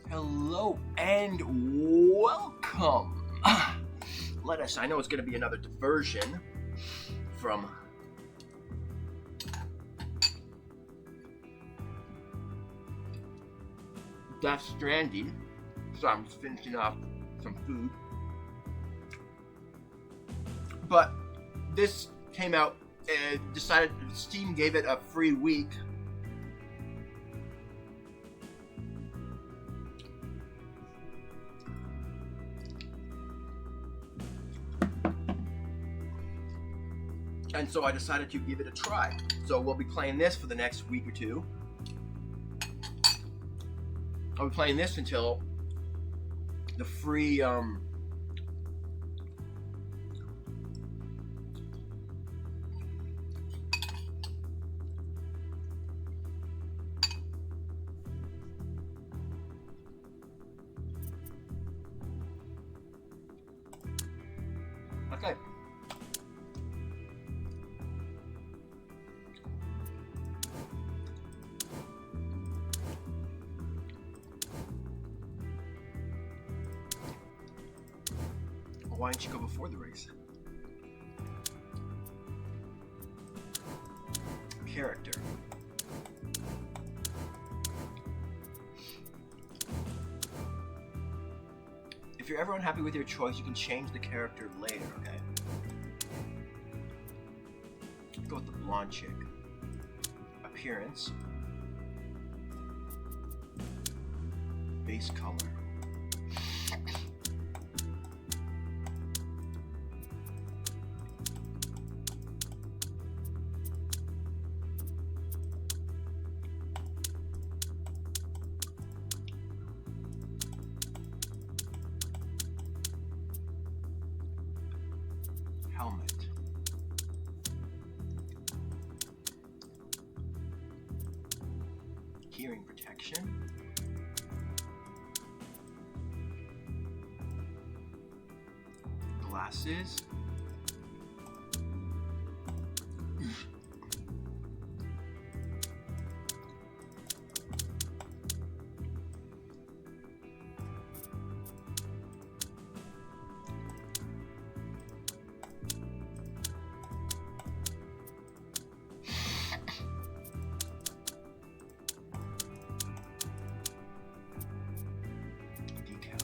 Hello and welcome. I know it's going to be another diversion from Death Stranding. So I'm just finishing off some food. But this came out and Steam gave it a free week. And so I decided to give it a try. So we'll be playing this for the next week or two. I'll be playing this until the free okay. Why didn't you go before the race? Character. If you're ever unhappy with your choice, you can change the character later, okay? Let's go with the blonde chick. Appearance. Base color. Helmet. Hearing protection. Glasses. What decal?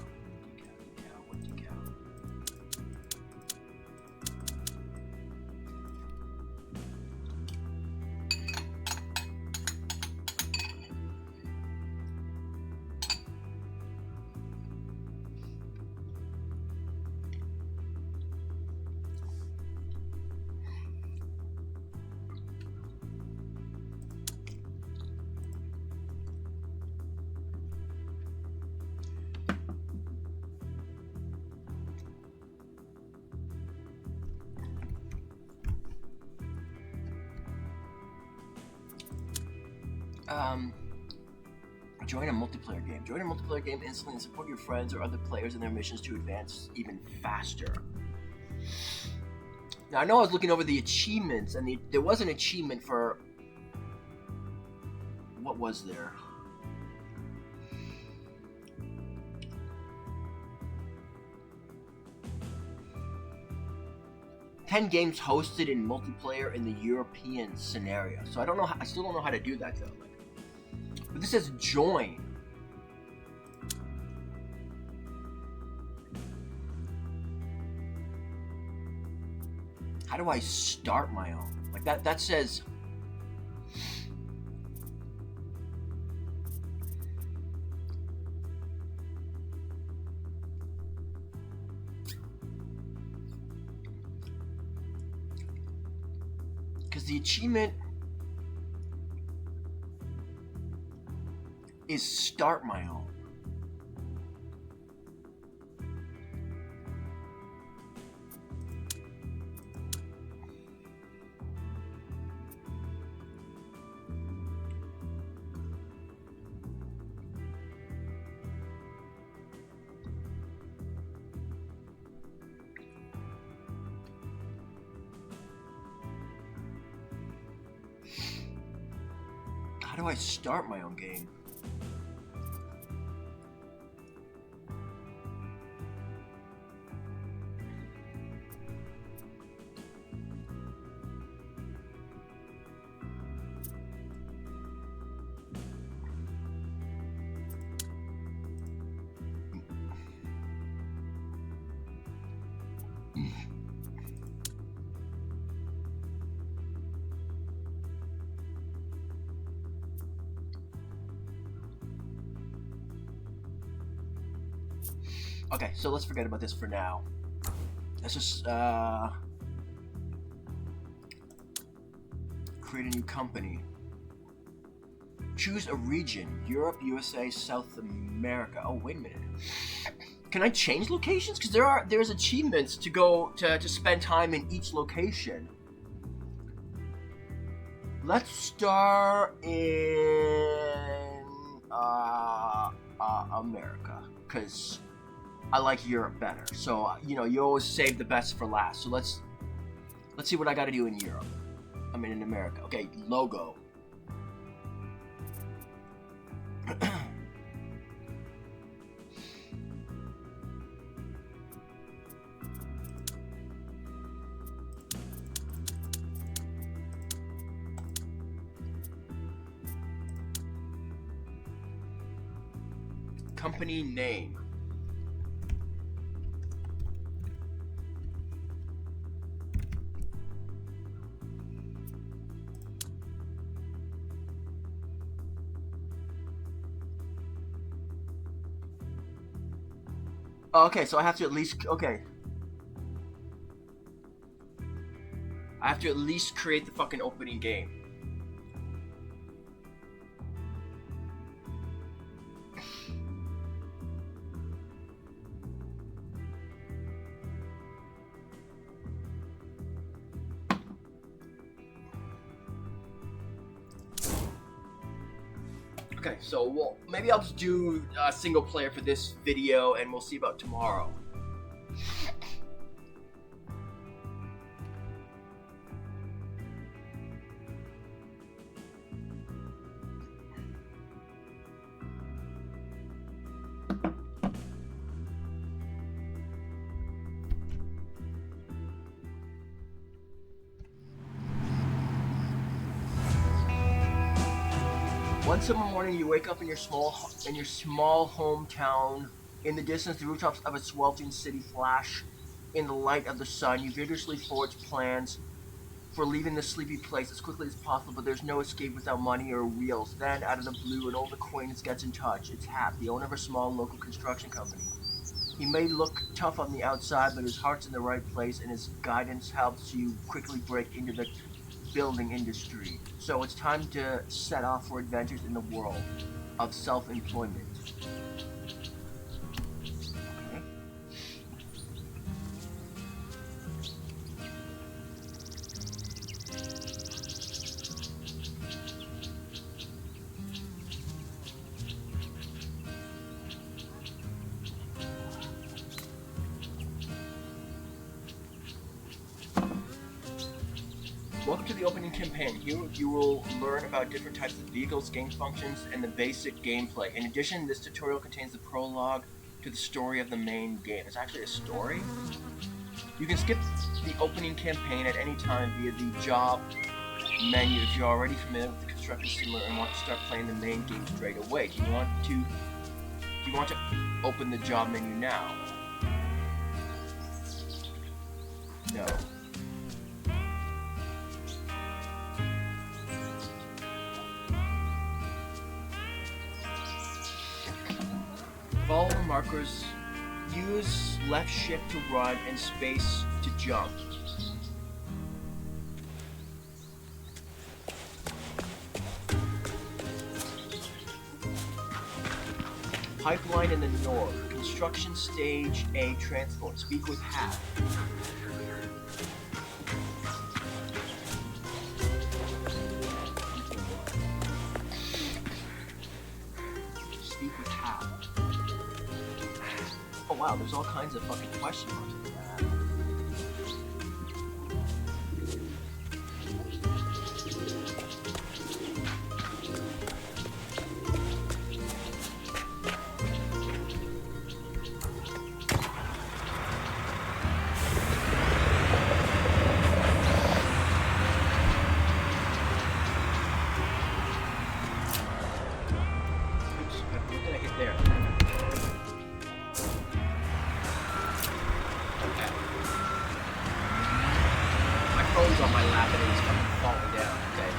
Join a multiplayer game. Join a multiplayer game instantly and support your friends or other players in their missions to advance even faster. Now, I know I was looking over the achievements, and there was an achievement for... What was there? "10 games hosted in multiplayer in the European scenario." So I still don't know how to do that though. But this says join. How do I start my own? Like that says... Because the achievement is start my own. How do I start my own game? Okay, so let's forget about this for now. Let's just create a new company. Choose a region: Europe, USA, South America. Oh, wait a minute. Can I change locations? Because there's achievements to go to spend time in each location. Let's start in America, because I like Europe better. So you always save the best for last. So let's see what I got to do in Europe. I mean in America. Okay, logo. Company name. Oh, okay, so I have to at least I have to at least create the fucking opening game. Okay, so maybe I'll just do a single player for this video, and we'll see about tomorrow. One summer morning, you wake up in your small hometown. In the distance, the rooftops of a sweltering city flash in the light of the sun. You vigorously forge plans for leaving this sleepy place as quickly as possible, but there's no escape without money or wheels. Then, out of the blue, an old acquaintance gets in touch. It's Hap, the owner of a small local construction company. He may look tough on the outside, but his heart's in the right place, and his guidance helps you quickly break into the building industry. So it's time to set off for adventures in the world of self-employment. Okay. Welcome to the opening campaign. Here you will learn about different types of vehicles, game functions, and the basic gameplay. In addition, this tutorial contains the prologue to the story of the main game. It's actually a story. You can skip the opening campaign at any time via the job menu if you're already familiar with the construction simulator and want to start playing the main game straight away. Do you want to open the job menu now? No. Follow the markers. Use left shift to run and space to jump. Pipeline in the north. Construction stage A transport. Speak with Hap. Speak with Hap. Oh wow, there's all kinds of fucking question marks in that. Oops, what did I hit there? On my lap and it's fucking falling down, okay?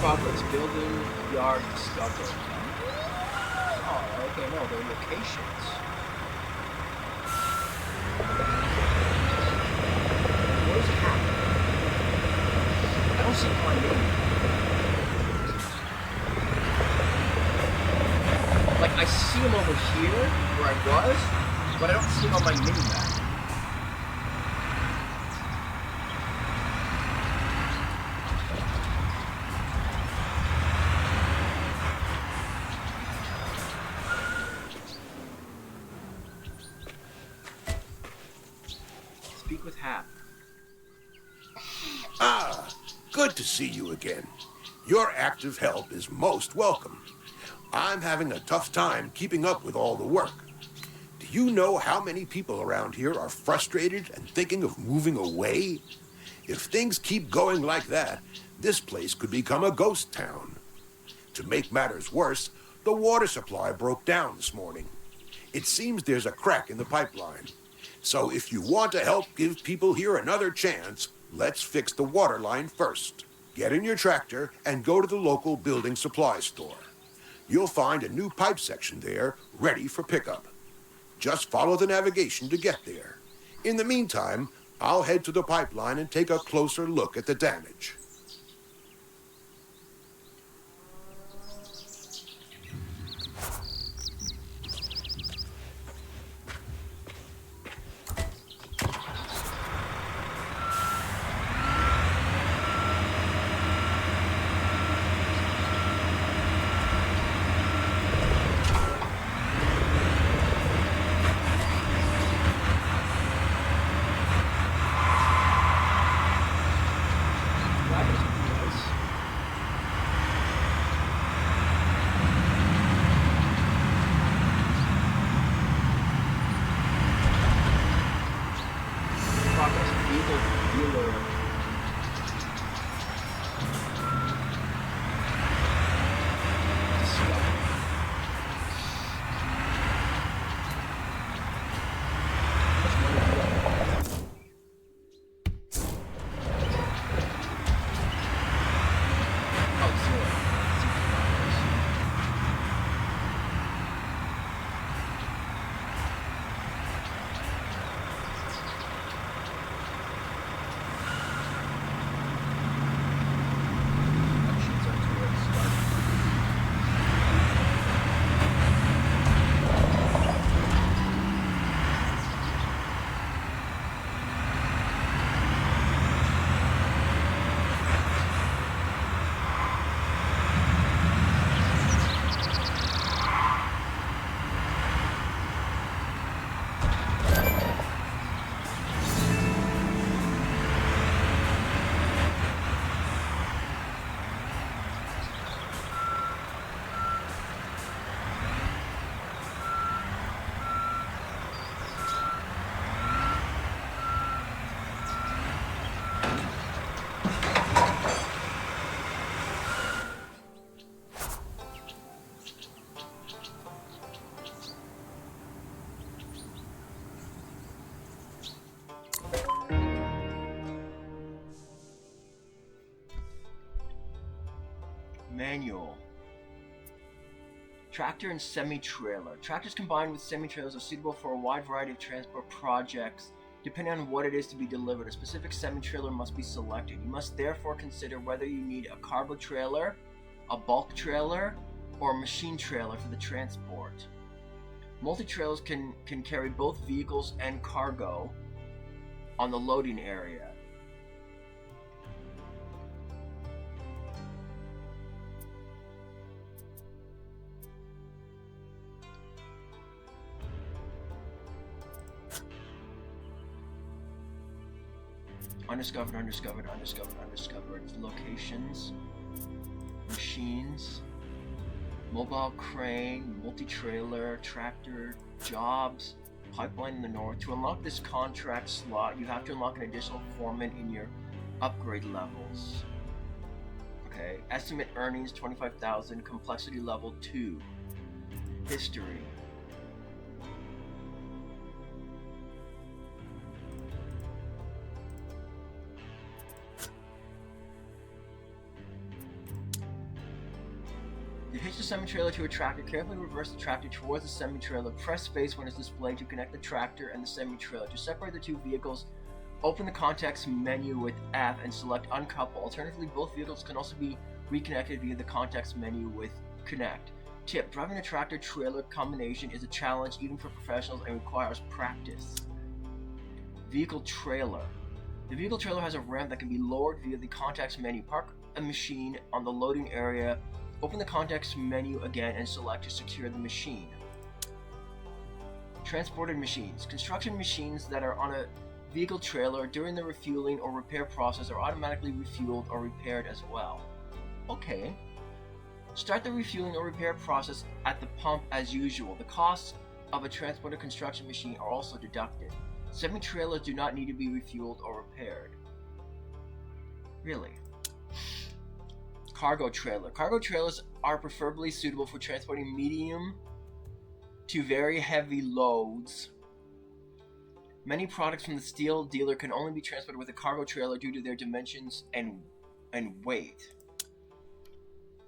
Progress. Building yard discovered. Oh, okay, no, they're locations. What is happening? I don't see my name. Like, I see him over here, where I was, but I don't see him on my mini-map. Speak with Hap. Ah, good to see you again. Your active help is most welcome. I'm having a tough time keeping up with all the work. Do you know how many people around here are frustrated and thinking of moving away? If things keep going like that, this place could become a ghost town. To make matters worse, the water supply broke down this morning. It seems there's a crack in the pipeline. So if you want to help give people here another chance, let's fix the water line first. Get in your tractor and go to the local building supply store. You'll find a new pipe section there, ready for pickup. Just follow the navigation to get there. In the meantime, I'll head to the pipeline and take a closer look at the damage. Manual. Tractor and semi-trailer. Tractors combined with semi-trailers are suitable for a wide variety of transport projects. Depending on what it is to be delivered, a specific semi-trailer must be selected. You must therefore consider whether you need a cargo trailer, a bulk trailer, or a machine trailer for the transport. Multi-trailers can carry both vehicles and cargo on the loading area. Undiscovered, undiscovered, undiscovered, undiscovered. Locations, machines, mobile crane, multi-trailer, tractor, jobs, pipeline in the north. To unlock this contract slot, you have to unlock an additional foreman in your upgrade levels. Okay, estimate earnings 25,000, complexity level 2. History. You hitch the semi-trailer to a tractor, carefully reverse the tractor towards the semi-trailer, press space when it's displayed to connect the tractor and the semi-trailer. To separate the two vehicles, open the context menu with F and select uncouple. Alternatively, both vehicles can also be reconnected via the context menu with connect. Tip: driving a tractor-trailer combination is a challenge even for professionals and requires practice. Vehicle trailer. The vehicle trailer has a ramp that can be lowered via the context menu. Park a machine on the loading area, open the context menu again and select to secure the machine. Transported machines. Construction machines that are on a vehicle trailer during the refueling or repair process are automatically refueled or repaired as well. Okay. Start the refueling or repair process at the pump as usual. The costs of a transported construction machine are also deducted. Semi-trailers do not need to be refueled or repaired. Really? Cargo trailer. Cargo trailers are preferably suitable for transporting medium to very heavy loads. Many products from the steel dealer can only be transported with a cargo trailer due to their dimensions and weight.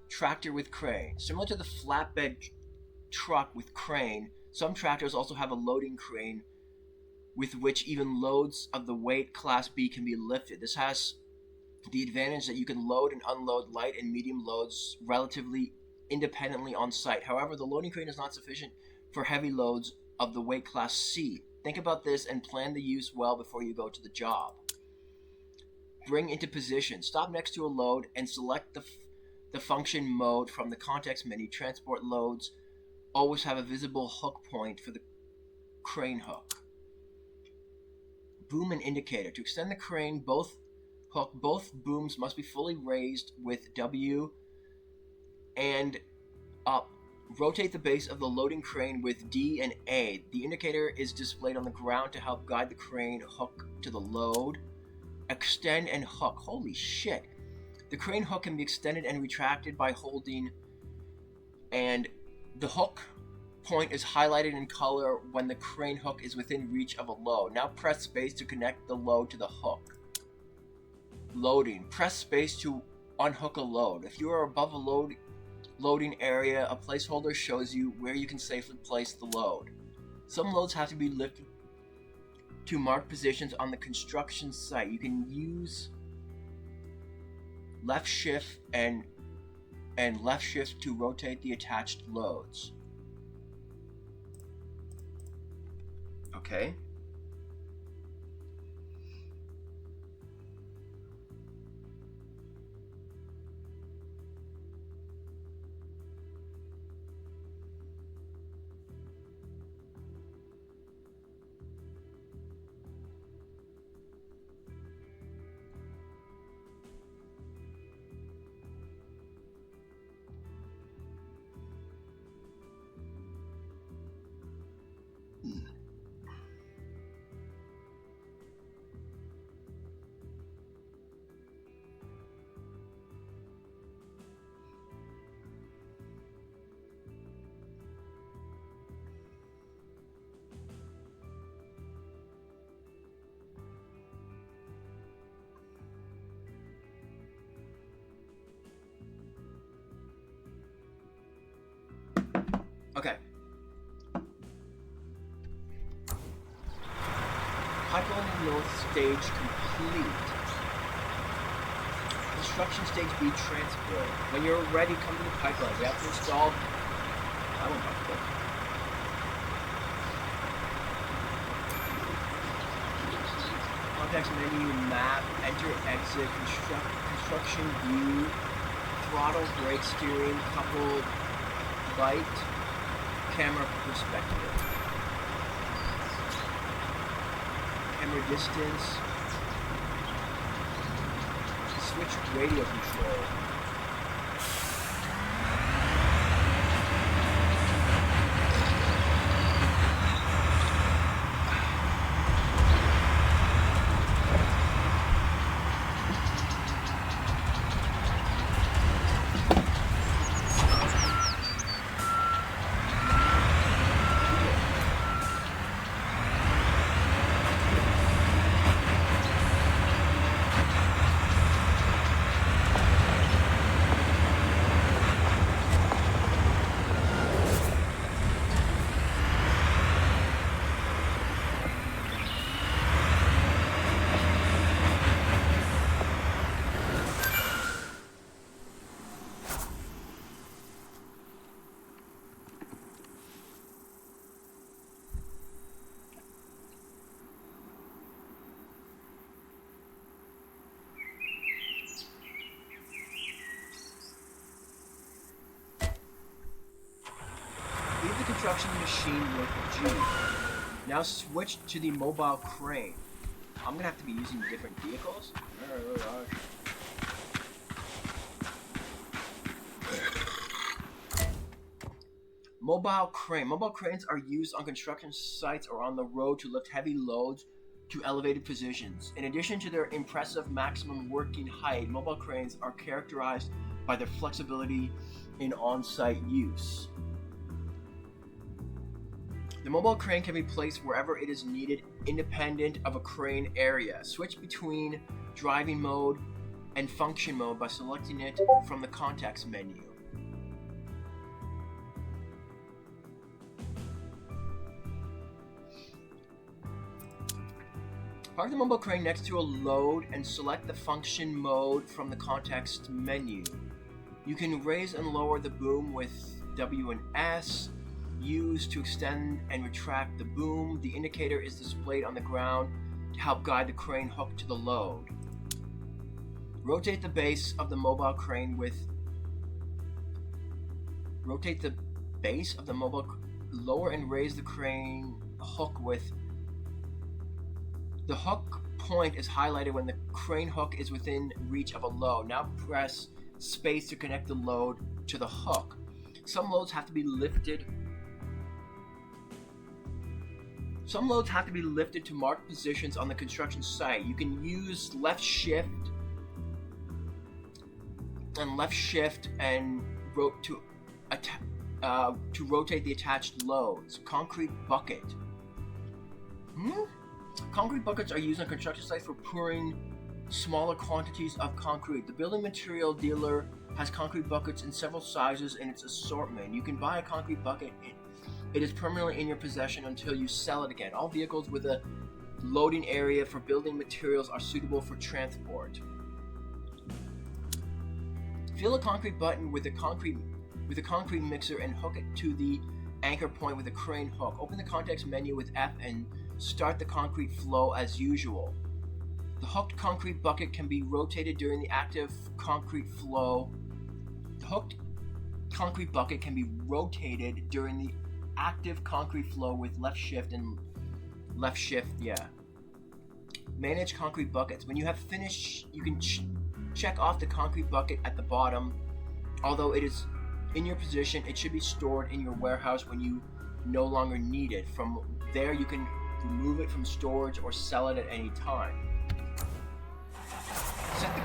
Tractor with crane. Similar to the flatbed truck with crane, some tractors also have a loading crane with which even loads of the weight class B can be lifted. This has the advantage that you can load and unload light and medium loads relatively independently on site. However, the loading crane is not sufficient for heavy loads of the weight class C. Think about this and plan the use well before you go to the job. Bring into position. Stop next to a load and select the function mode from the context menu. Transport loads always have a visible hook point for the crane hook. Boom and indicator. To extend the crane both booms must be fully raised with W and up. Rotate the base of the loading crane with D and A. The indicator is displayed on the ground to help guide the crane hook to the load. Extend and hook. Holy shit. The crane hook can be extended and retracted by holding, and the hook point is highlighted in color when the crane hook is within reach of a load. Now press space to connect the load to the hook. Loading. Press space to unhook a load. If you are above a loading area, a placeholder shows you where you can safely place the load. Some loads have to be lifted to marked positions on the construction site. You can use left shift and left shift to rotate the attached loads. Okay. Okay. Pipeline North stage complete. Construction stage B transport. When you're ready, come to the pipeline. We have to install. I don't know. Context menu, map, enter, exit, construction view, throttle, brake, steering, coupled light, camera perspective, camera distance, switch radio control. construction machine with G. Now switch to the mobile crane. I'm gonna have to be using different vehicles. Mobile crane. Mobile cranes are used on construction sites or on the road to lift heavy loads to elevated positions. In addition to their impressive maximum working height, mobile cranes are characterized by their flexibility in on-site use. The mobile crane can be placed wherever it is needed, independent of a crane area. Switch between driving mode and function mode by selecting it from the context menu. Park the mobile crane next to a load and select the function mode from the context menu. You can raise and lower the boom with W and S. Use to extend and retract the boom. The indicator is displayed on the ground to help guide the crane hook to the load. Rotate the base of the mobile crane with lower and raise the crane hook with. The hook point is highlighted when the crane hook is within reach of a load. Now press space to connect the load to the hook. Some loads have to be lifted to marked positions on the construction site. You can use left shift and to rotate the attached loads. Concrete bucket. Concrete buckets are used on construction sites for pouring smaller quantities of concrete. The building material dealer has concrete buckets in several sizes in its assortment. You can buy a concrete bucket. It is permanently in your possession until you sell it again. All vehicles with a loading area for building materials are suitable for transport. Fill a concrete button with a concrete mixer and hook it to the anchor point with a crane hook. Open the context menu with F and start the concrete flow as usual. The hooked concrete bucket can be rotated during the active concrete flow. The hooked concrete bucket can be rotated during the active concrete flow with left shift. Manage concrete buckets. When you have finished, you can check off the concrete bucket at the bottom. Although it is in your position, it should be stored in your warehouse when you no longer need it. From there, you can remove it from storage or sell it at any time. Set the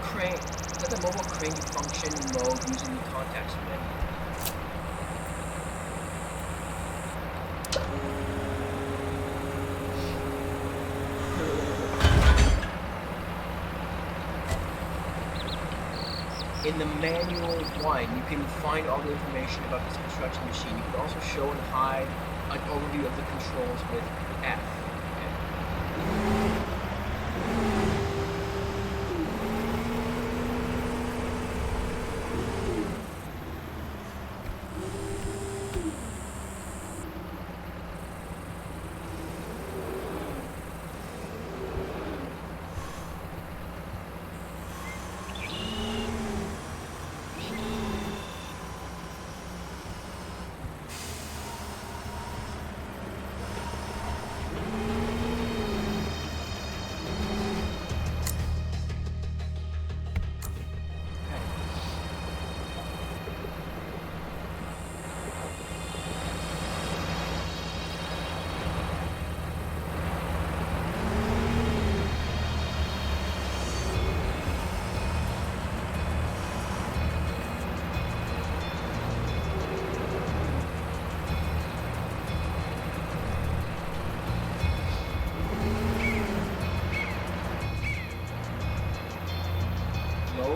mobile crane to function mode using the context menu. In the manual 1, you can find all the information about this construction machine. You can also show and hide an overview of the controls with F.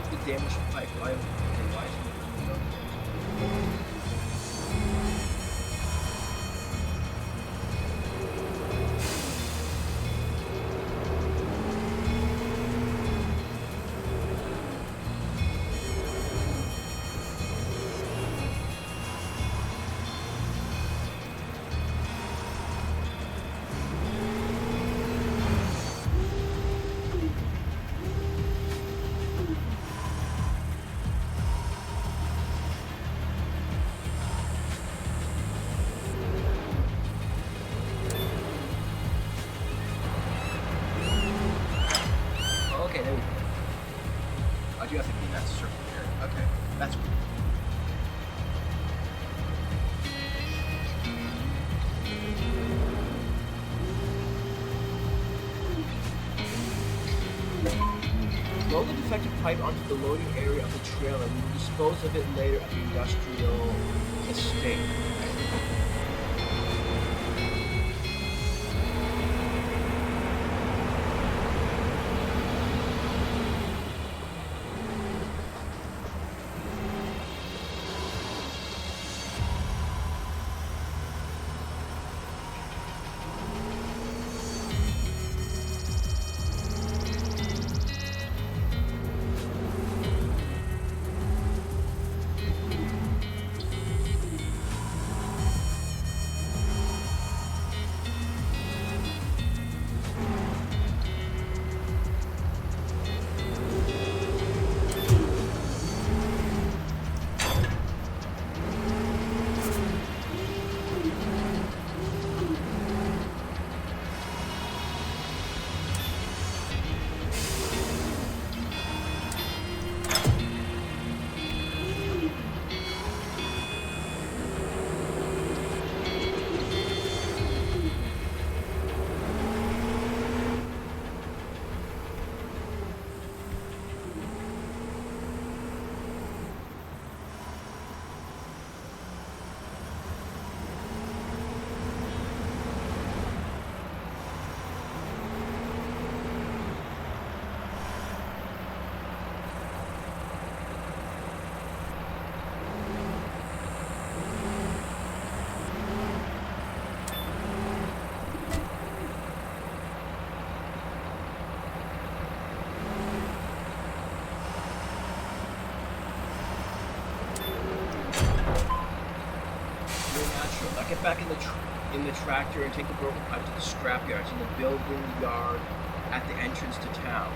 The damaged pipeline. pipe onto the loading area of the trailer. We will dispose of it later at the industrial estate. I get back in the tractor and take the broken pipe to the scrapyards in the building yard at the entrance to town.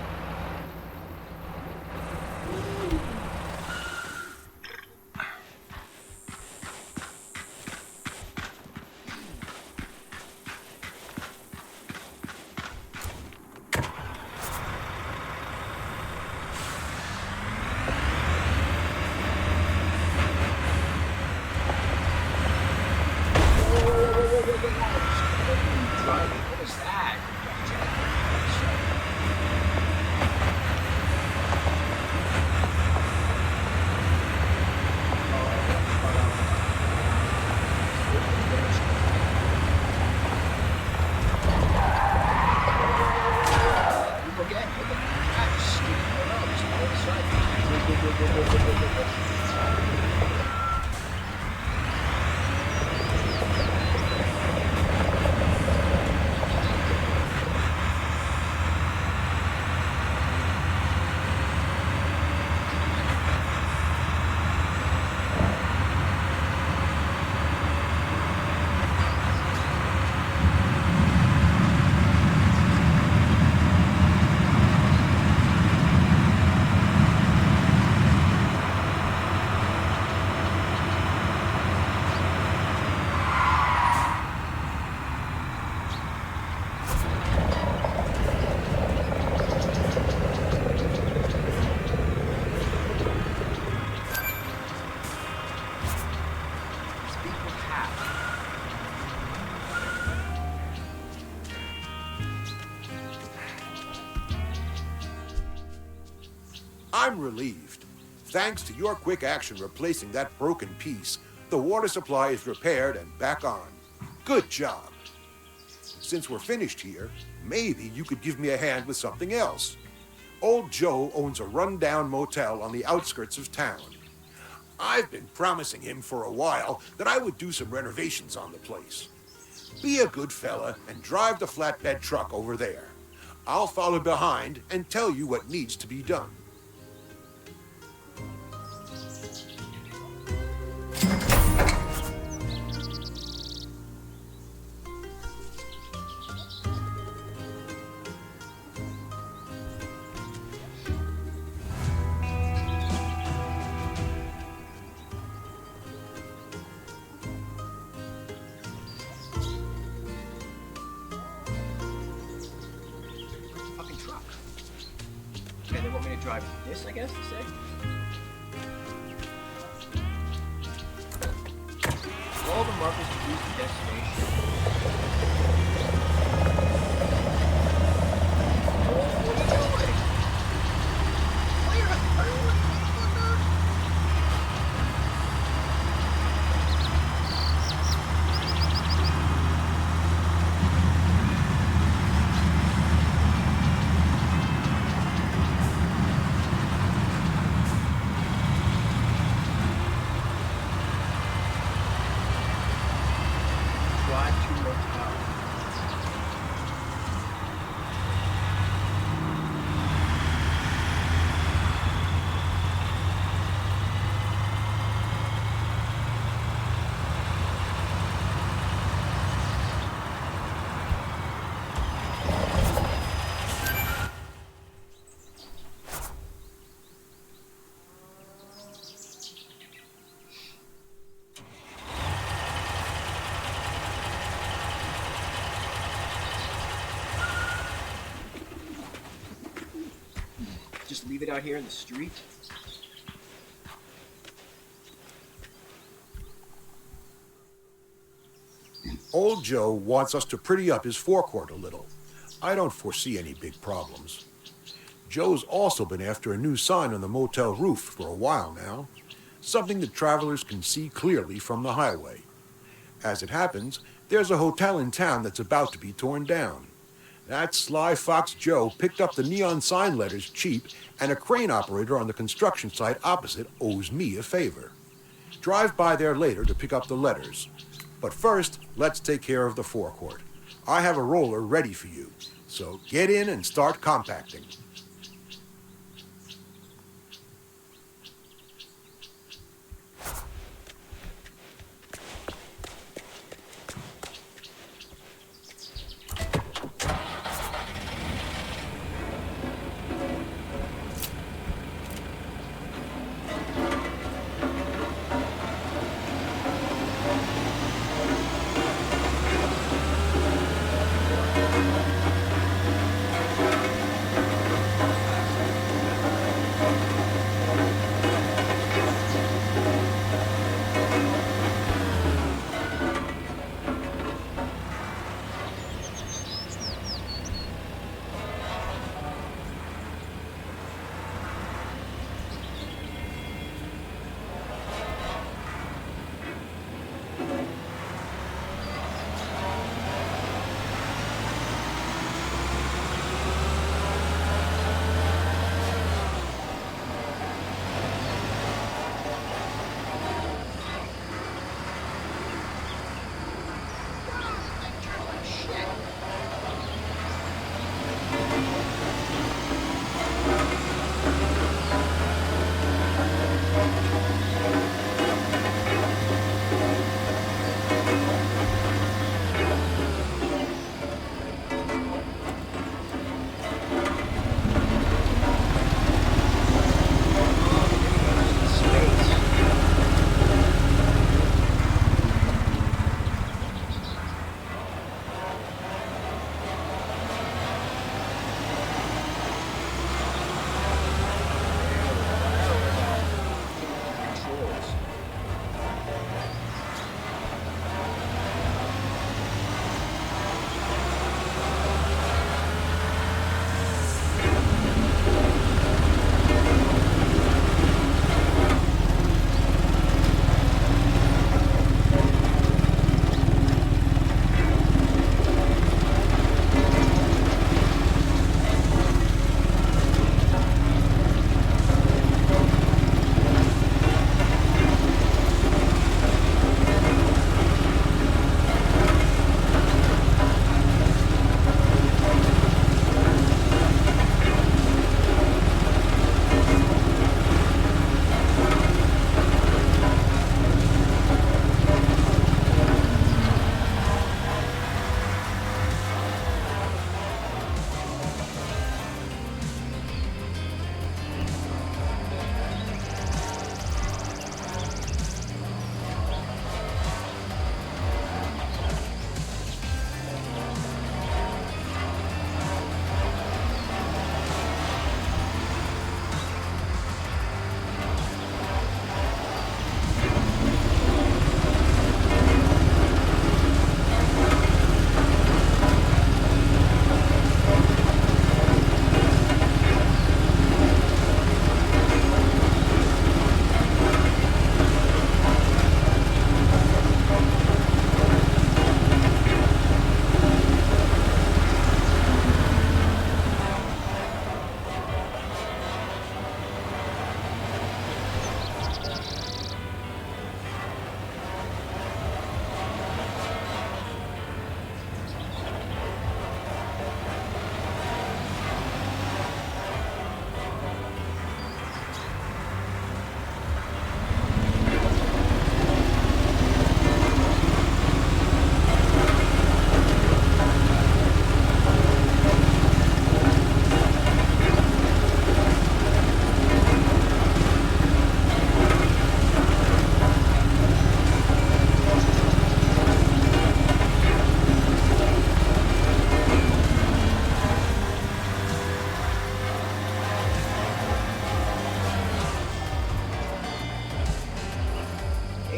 What is that? I'm relieved. Thanks to your quick action replacing that broken piece, the water supply is repaired and back on. Good job. Since we're finished here, maybe you could give me a hand with something else. Old Joe owns a rundown motel on the outskirts of town. I've been promising him for a while that I would do some renovations on the place. Be a good fella and drive the flatbed truck over there. I'll follow behind and tell you what needs to be done. Fucking truck. Okay, they want me to drive this, I guess, to say. All the markers to reach the destination. Oh, what are you doing? Where? motel. Just leave it out here in the street? Old Joe wants us to pretty up his forecourt a little. I don't foresee any big problems. Joe's also been after a new sign on the motel roof for a while now, something that travelers can see clearly from the highway. As it happens, there's a hotel in town that's about to be torn down. That sly fox Joe picked up the neon sign letters cheap, and a crane operator on the construction site opposite owes me a favor. Drive by there later to pick up the letters. But first, let's take care of the forecourt. I have a roller ready for you, so get in and start compacting.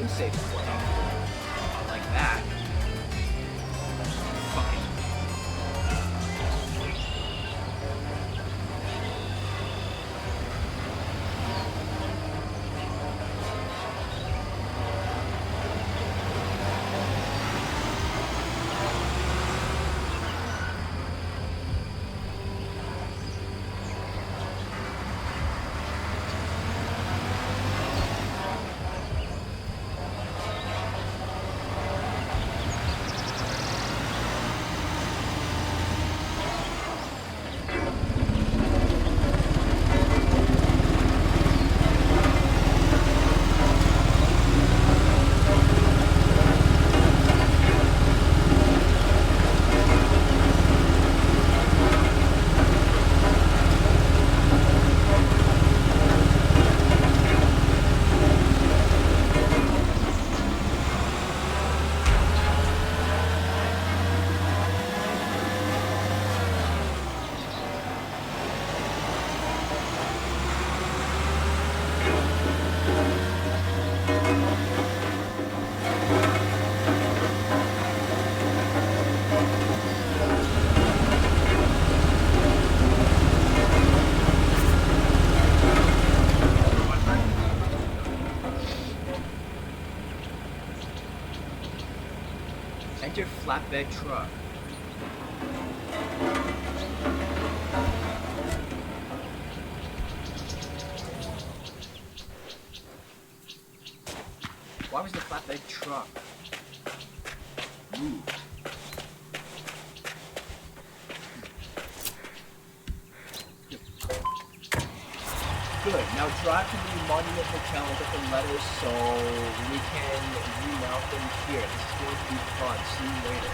safe point. Like that. Fucking. Enter flatbed truck. Why was the flatbed truck moved? Good. Now drive to the Monument Hotel and get the letters so we can remount them here. This is going to be fun. See you later.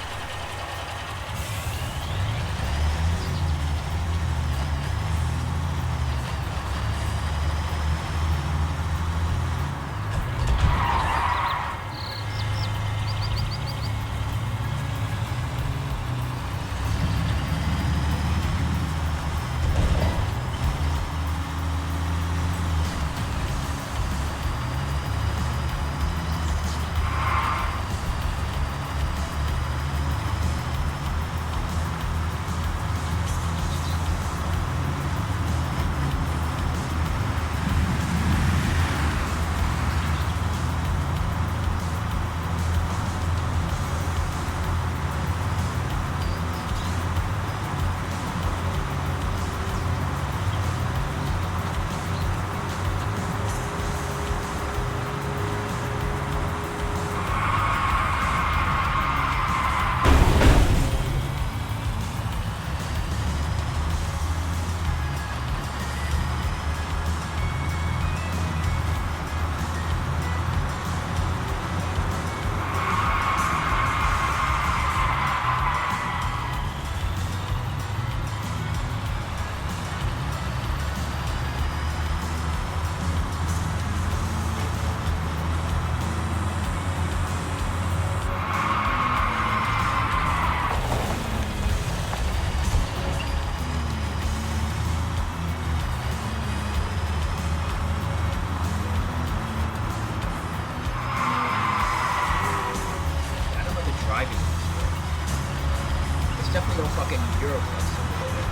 Definitely no fucking Euroclub simulator.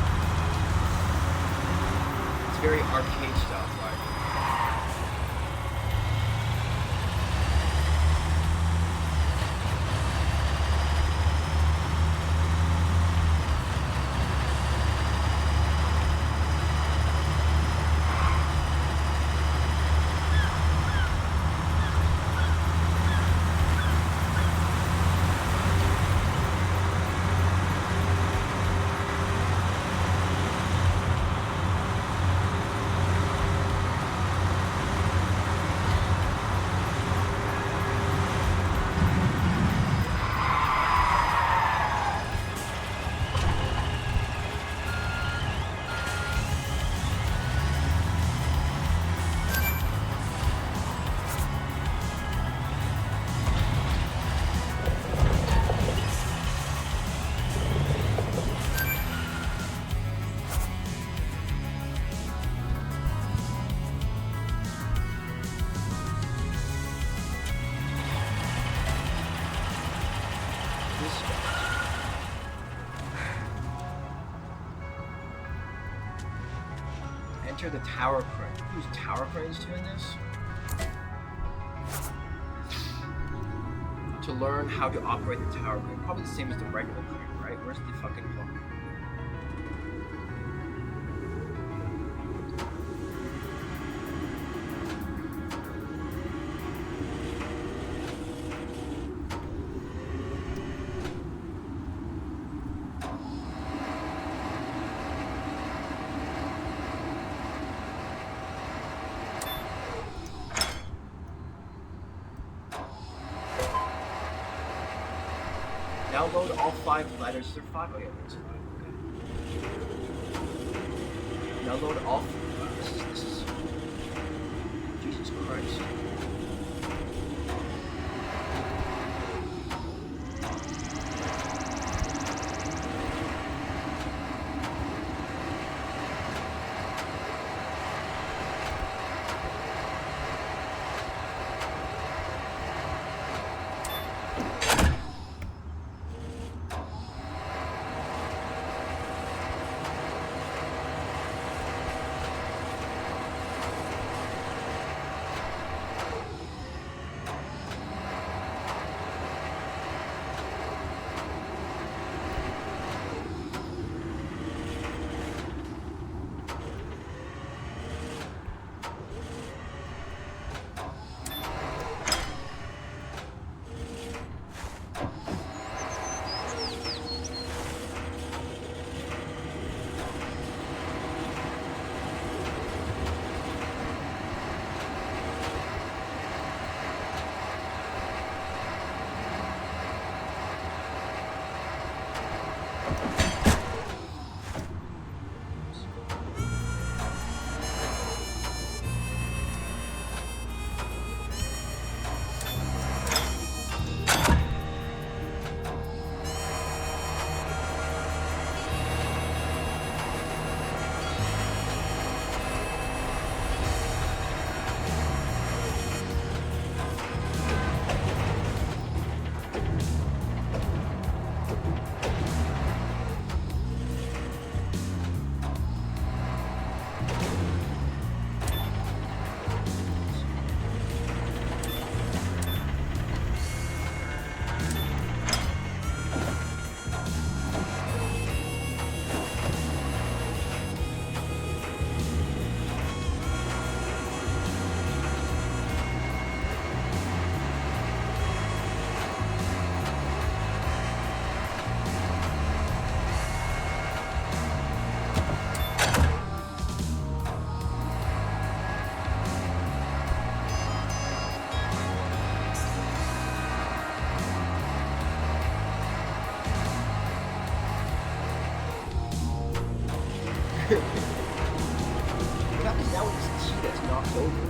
It's very arcade style driving. Enter the tower crane. Who's tower cranes doing this? To learn how to operate the tower crane. Probably the same as the regular crane, right? Where's the fucking hook? Download all 5 letters. Is there 5? Oh yeah, there's 5. Okay. Download all. This is. Jesus Christ. What happens now when this key gets knocked over?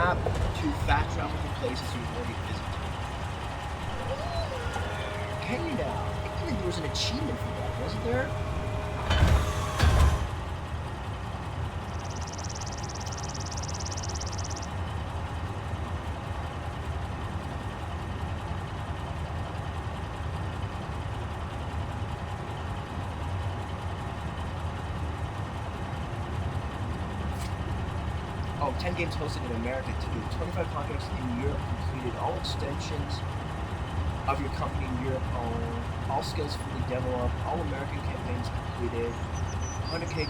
map to fast travel to places you've already visited. Can you now? I think there was an achievement for that, wasn't there? Oh, 10 games hosted in America to do 25 contracts in Europe completed, all extensions of your company in Europe owned, all skills fully developed, all American campaigns completed, 100k,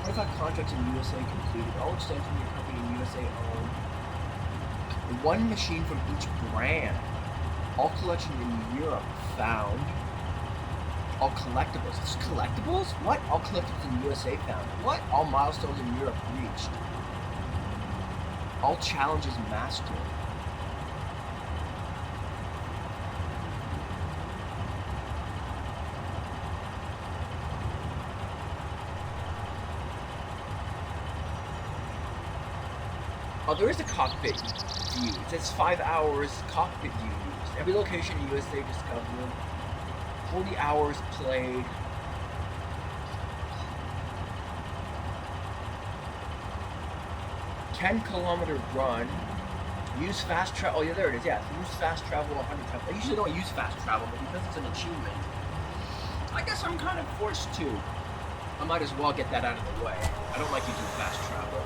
25 contracts in USA completed, all extensions of your company in USA owned, one machine from each brand, all collection in Europe found, all collectibles. It's collectibles? What? All collectibles in USA found. What? All milestones in Europe reached. All challenges mastered. Oh, there is a cockpit view. It says 5 hours cockpit view used. Every location in USA discovered. 40 hours played. $10-kilometer run. Use fast travel. Oh yeah, there it is. Yeah, use fast travel 100 times. I usually don't use fast travel, but because it's an achievement, I guess I'm kind of forced to. I might as well get that out of the way. I don't like using fast travel.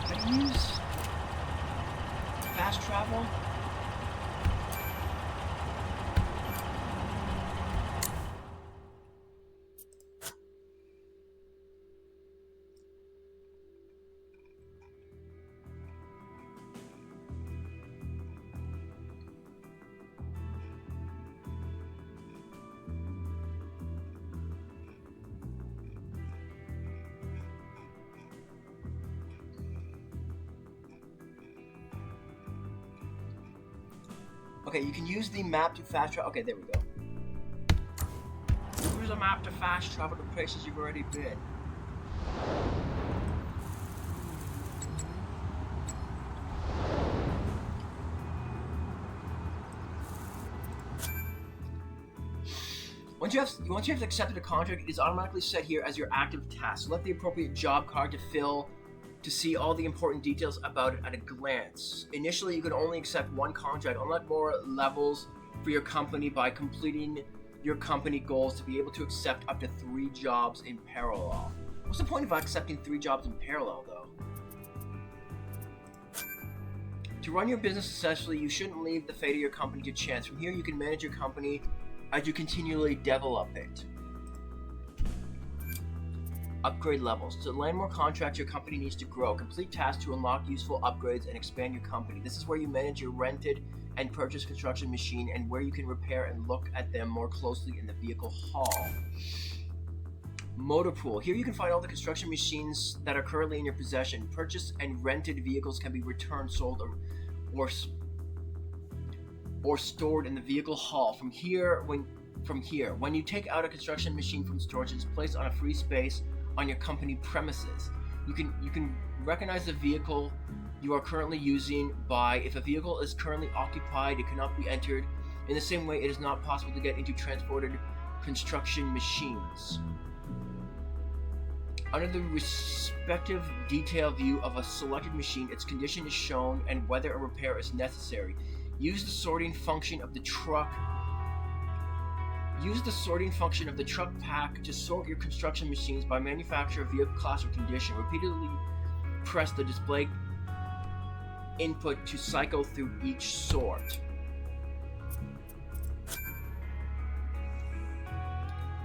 Can I use fast travel? Okay, you can use the map to fast travel. Okay, there we go. Use a map to fast travel to places you've already been. Once you have accepted a contract, it is automatically set here as your active task. Select the appropriate job card to fill to see all the important details about it at a glance. Initially, you can only accept one contract. Unlock more levels for your company by completing your company goals to be able to accept up to 3 jobs in parallel. What's the point of accepting 3 jobs in parallel, though? To run your business successfully, you shouldn't leave the fate of your company to chance. From here, you can manage your company as you continually develop it. Upgrade levels. To land more contracts, your company needs to grow. Complete tasks to unlock useful upgrades and expand your company. This is where you manage your rented and purchased construction machine and where you can repair and look at them more closely in the vehicle hall. Motor pool. Here you can find all the construction machines that are currently in your possession. Purchased and rented vehicles can be returned, sold, or stored in the vehicle hall. From here, when you take out a construction machine from storage, it's placed on a free space on your company premises. You can recognize the vehicle you are currently using by if a vehicle is currently occupied, it cannot be entered. In the same way, it is not possible to get into transported construction machines. Under the respective detail view of a selected machine, its condition is shown and whether a repair is necessary. Use the sorting function of the truck pack to sort your construction machines by manufacturer, vehicle class, or condition. Repeatedly press the display input to cycle through each sort.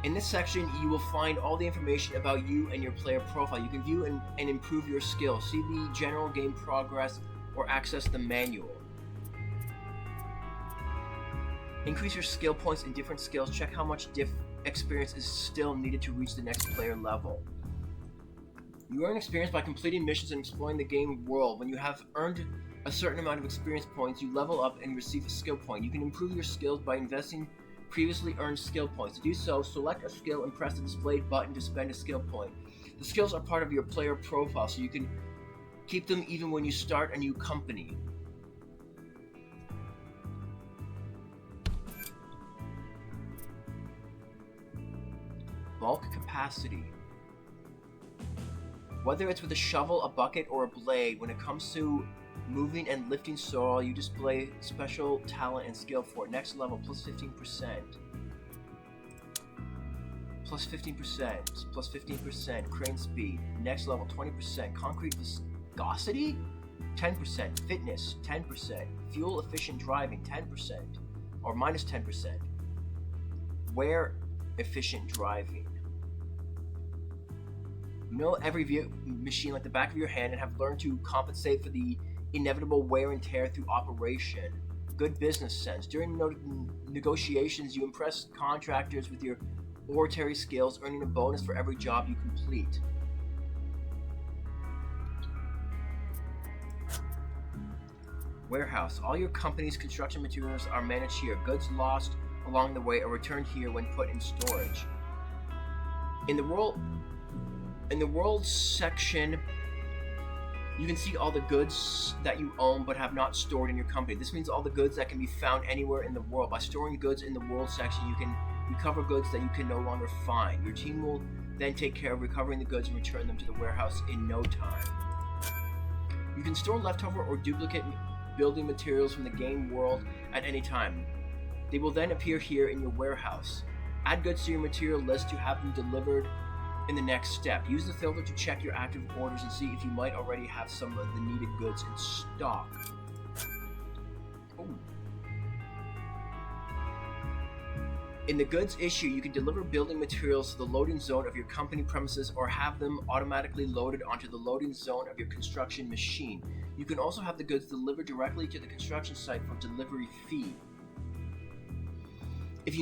In this section, you will find all the information about you and your player profile. You can view and improve your skills, see the general game progress, or access the manual. Increase your skill points in different skills. Check how much experience is still needed to reach the next player level. You earn experience by completing missions and exploring the game world. When you have earned a a certain amount of experience points, you level up and receive a skill point. You can improve your skills by investing previously earned skill points. To do so, select a skill and press the displayed button to spend a skill point. The skills are part of your player profile, so you can keep them even when you start a new company. Bulk capacity. Whether it's with a shovel, a bucket, or a blade, when it comes to moving and lifting soil, you display special talent and skill for it. Next level, plus 15%. Plus 15%. Plus 15%. Crane speed. Next level, 20%. Concrete viscosity? 10%. Fitness, 10%. Fuel efficient driving, 10%. Or minus 10%. Wear efficient driving. You know every machine like the back of your hand and have learned to compensate for the inevitable wear and tear through operation. Good business sense. During negotiations, you impress contractors with your oratory skills, earning a bonus for every job you complete. Warehouse. All your company's construction materials are managed here. Goods lost along the way are returned here when put in storage. In the world section, you can see all the goods that you own but have not stored in your company. This means all the goods that can be found anywhere in the world. By storing goods in the world section, you can recover goods that you can no longer find. Your team will then take care of recovering the goods and return them to the warehouse in no time. You can store leftover or duplicate building materials from the game world at any time. They will then appear here in your warehouse. Add goods to your material list to have them delivered in the next step. Use the filter to check your active orders and see if you might already have some of the needed goods in stock. Ooh. In the goods issue, you can deliver building materials to the loading zone of your company premises or have them automatically loaded onto the loading zone of your construction machine. You can also have the goods delivered directly to the construction site for delivery fee. If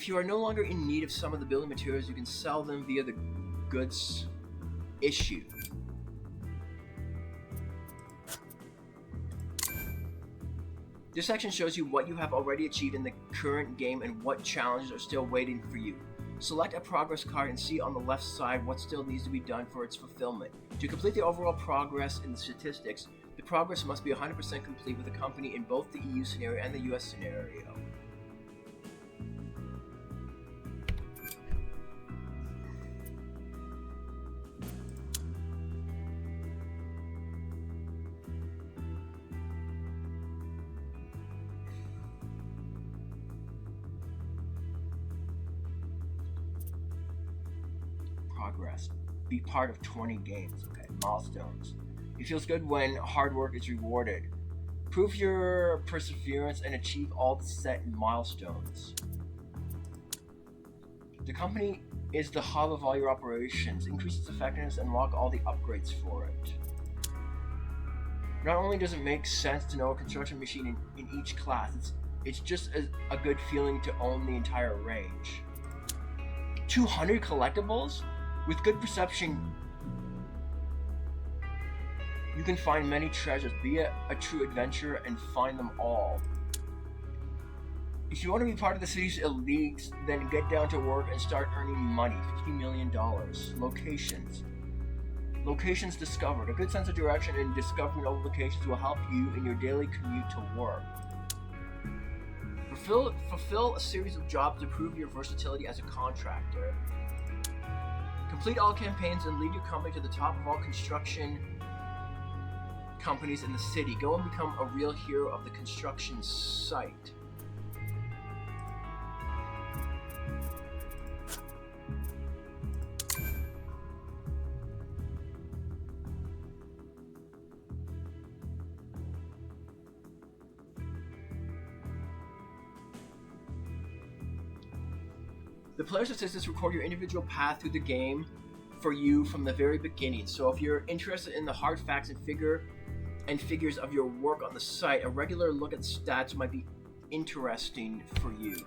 you are no longer in need of some of the building materials, you can sell them via the goods issue. This section shows you what you have already achieved in the current game and what challenges are still waiting for you. Select a progress card and see on the left side what still needs to be done for its fulfillment. To complete the overall progress in the statistics, the progress must be 100% complete with a company in both the EU scenario and the US scenario. Progress. Be part of 20 games. Okay, milestones. It feels good when hard work is rewarded. Prove your perseverance and achieve all the set milestones. The company is the hub of all your operations. Increase its effectiveness and unlock all the upgrades for it. Not only does it make sense to know a construction machine in each class, it's just a good feeling to own the entire range. 200 collectibles? With good perception, you can find many treasures. Be a true adventurer and find them all. If you want to be part of the city's elites, then get down to work and start earning money. $50 million. Locations. Locations discovered. A good sense of direction and discovering other locations will help you in your daily commute to work. Fulfill a series of jobs to prove your versatility as a contractor. Complete all campaigns and lead your company to the top of all construction companies in the city. Go and become a real hero of the construction site. The player's assistants record your individual path through the game for you from the very beginning. So if you're interested in the hard facts and figures of your work on the site, a regular look at stats might be interesting for you.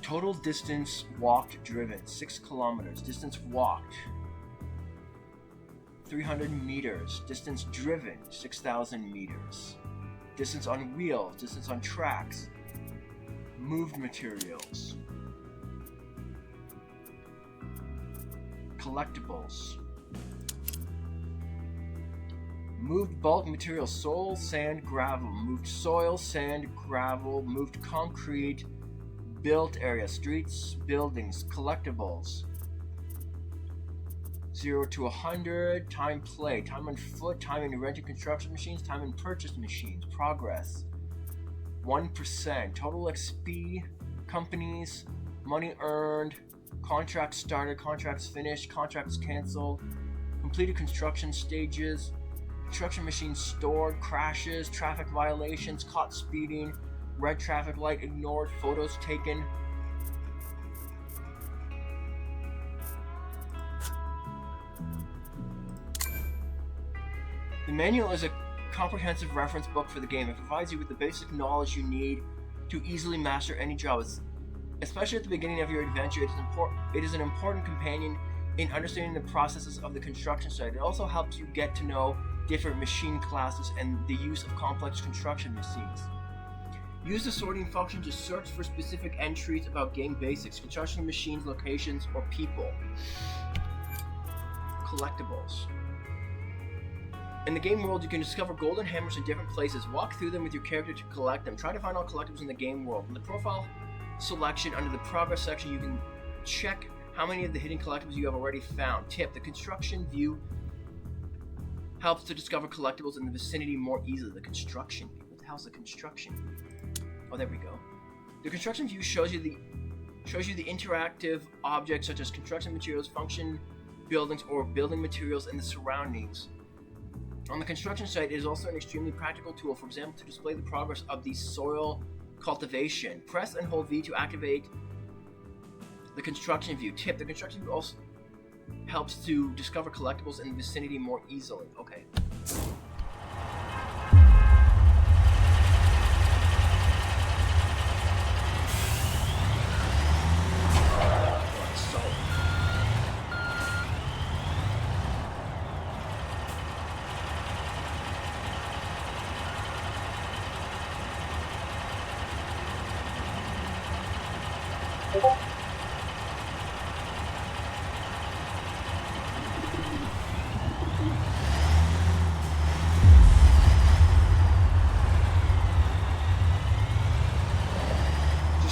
Total distance walked driven, 6 kilometers. Distance walked, 300 meters. Distance driven, 6,000 meters. Distance on wheels, distance on tracks. Moved materials. Collectibles. Moved bulk materials, soil, sand, gravel. Moved soil, sand, gravel. Moved concrete. Built area, streets, buildings, collectibles. 0 to 100, time play, time on foot, time in rented construction machines, time in purchased machines, progress. 1%, total XP, companies, money earned, contracts started, contracts finished, contracts cancelled, completed construction stages, construction machines stored, crashes, traffic violations, caught speeding, red traffic light ignored, photos taken. The manual is a comprehensive reference book for the game. It provides you with the basic knowledge you need to easily master any job. Especially at the beginning of your adventure, it is an important companion in understanding the processes of the construction site. It also helps you get to know different machine classes and the use of complex construction machines. Use the sorting function to search for specific entries about game basics, construction machines, locations, or people. Collectibles. In the game world, you can discover golden hammers in different places. Walk through them with your character to collect them. Try to find all collectibles in the game world. In the profile selection, under the progress section, you can check how many of the hidden collectibles you have already found. Tip: the construction view helps to discover collectibles in the vicinity more easily. The construction view. What the hell's the construction view? Oh, there we go. The construction view shows you the interactive objects such as construction materials, function buildings, or building materials in the surroundings. On the construction site, it is also an extremely practical tool, for example, to display the progress of the soil cultivation. Press and hold V to activate the construction view. Tip: the construction view also helps to discover collectibles in the vicinity more easily. Okay.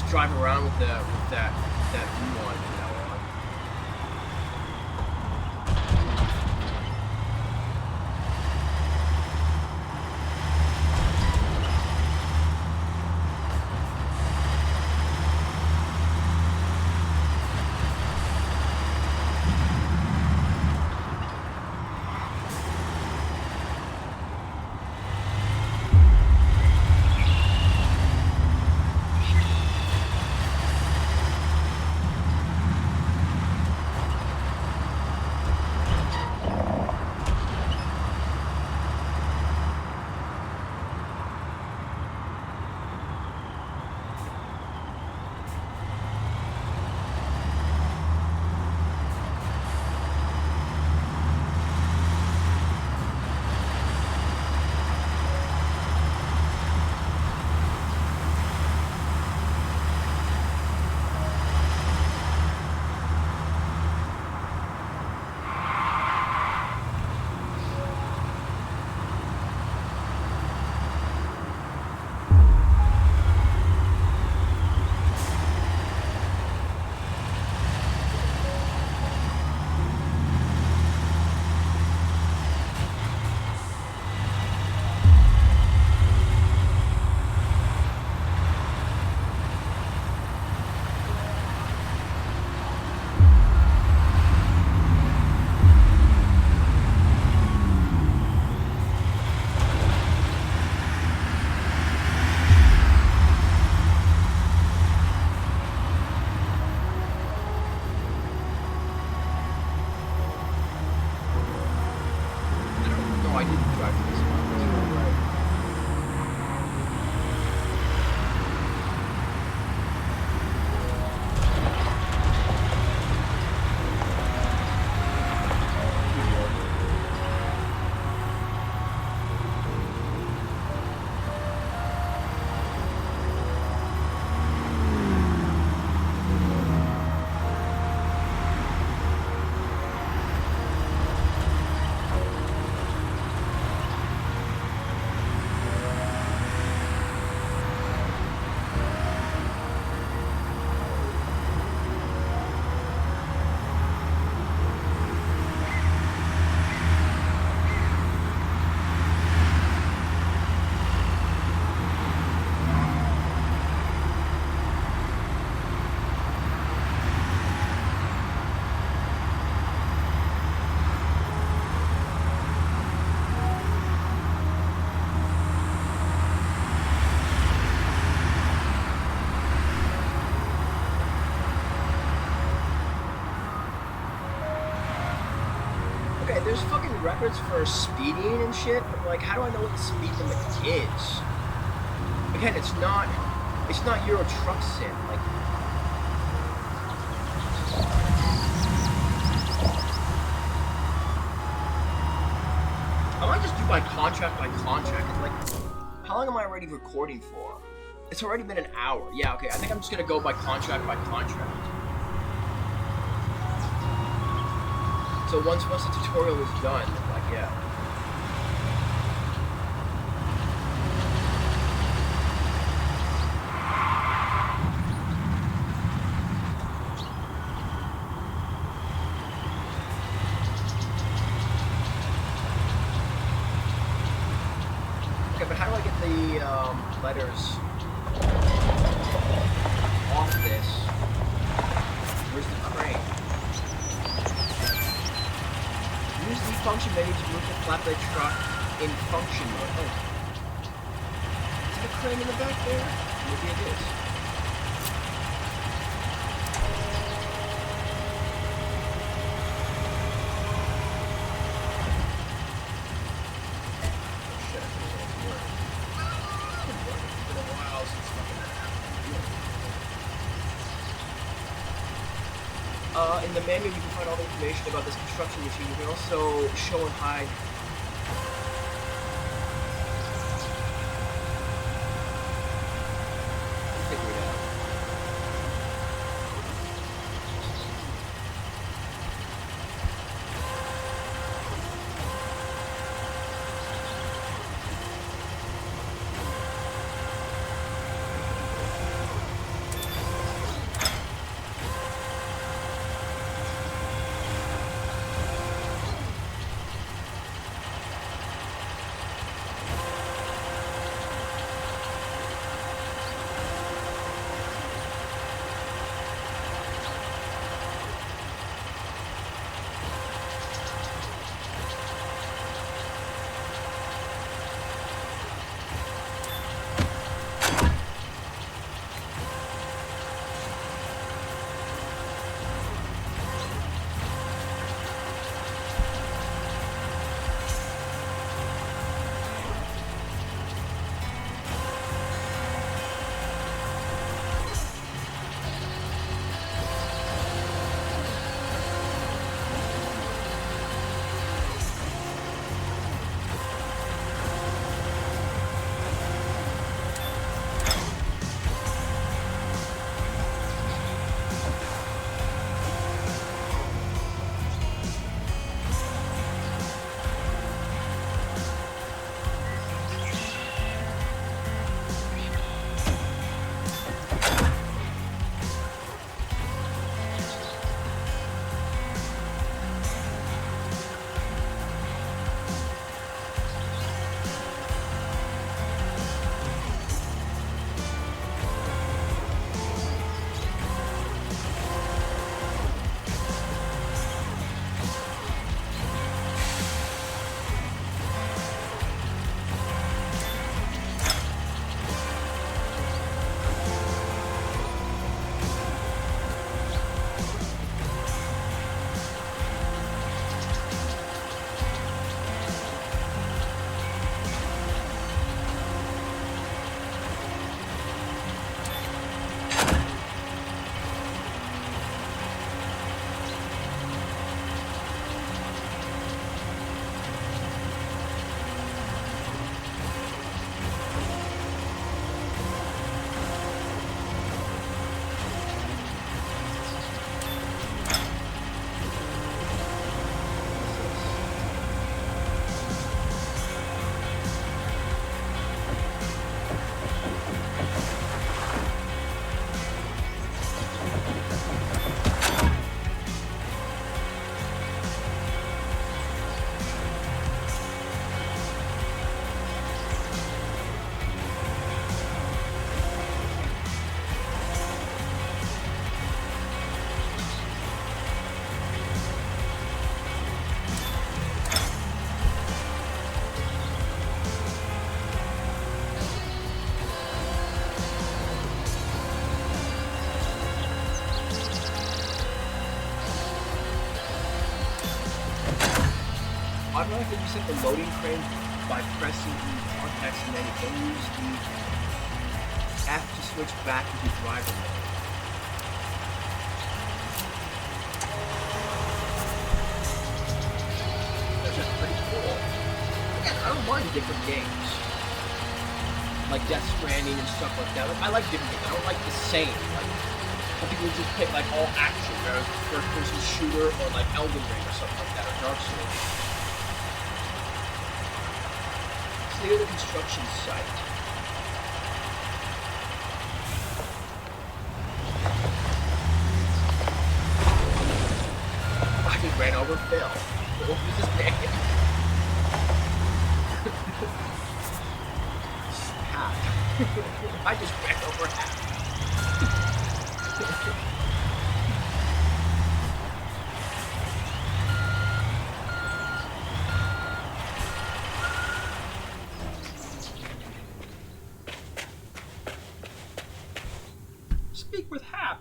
Drive around with that view on from now on. there's fucking records for speeding and shit, but like, how do I know what the speed limit is? Again, it's not Euro Truck Sim. Like, I might just do by contract. Like, how long am I already recording for? It's already been an hour. Yeah, okay. I think I'm just gonna go by contract. So once the tutorial is done, like, yeah. Okay, but how do I get the letters off this? Where's the crane? Use the function menu to move the flatbed truck in function mode. Oh. Is there a crane in the back there? Maybe it is. In the menu, you can find all the information about this construction machine. You can also show and hide. Figure it out. like that you set the loading crane by pressing the contacts menu. Then use the F to switch back into driver mode. That's just pretty cool. Again, I don't mind different games. Like Death Stranding and stuff like that. Like, I like different games. I don't like the same. Like, some people just pick like all action, whereas first person shooter or like Elden Ring or something like that, or Dark Souls. Clear the construction site. I just ran over Phil. What was his name? Hat. I just ran over Hat. Speak with Hap.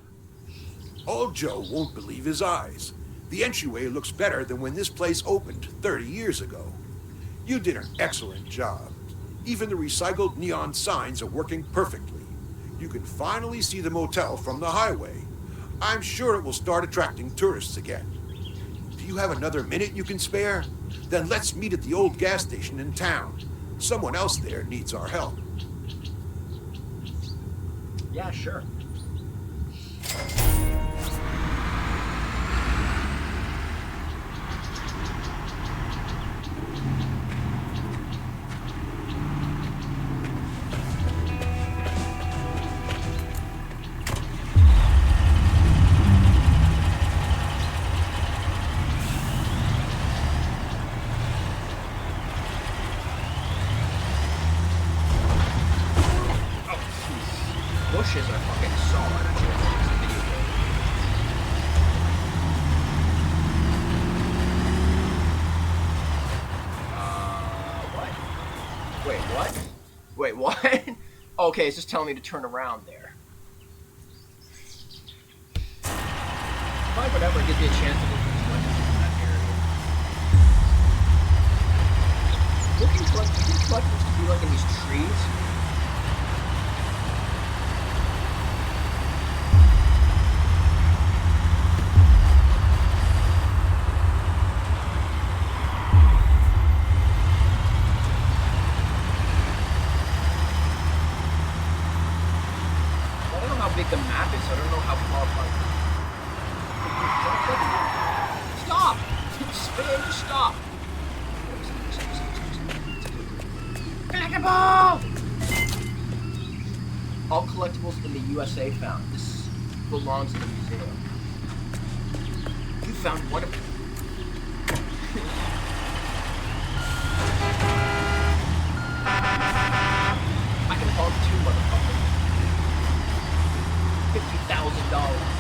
Old Joe won't believe his eyes. The entryway looks better than when this place opened 30 years ago. You did an excellent job. Even the recycled neon signs are working perfectly. You can finally see the motel from the highway. I'm sure it will start attracting tourists again. Do you have another minute you can spare? Then let's meet at the old gas station in town. Someone else there needs our help. Yeah, sure. Bushes are fucking solid. I should have watched the video game. What? Wait, what? Wait, what? Okay, it's just telling me to turn around there. Fine, whatever. It gives me a chance to look at that area. Looking collectibles to be like in these trees. The map is, so I don't know how far apart. Stop! Spin, just stop! Collectible! All collectibles in the USA found. This belongs in the museum. You found one of them. I can hold two, motherfucker. $50,000.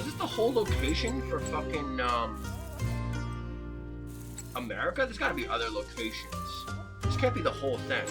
Was this the whole location for fucking, America? There's gotta be other locations. This can't be the whole thing.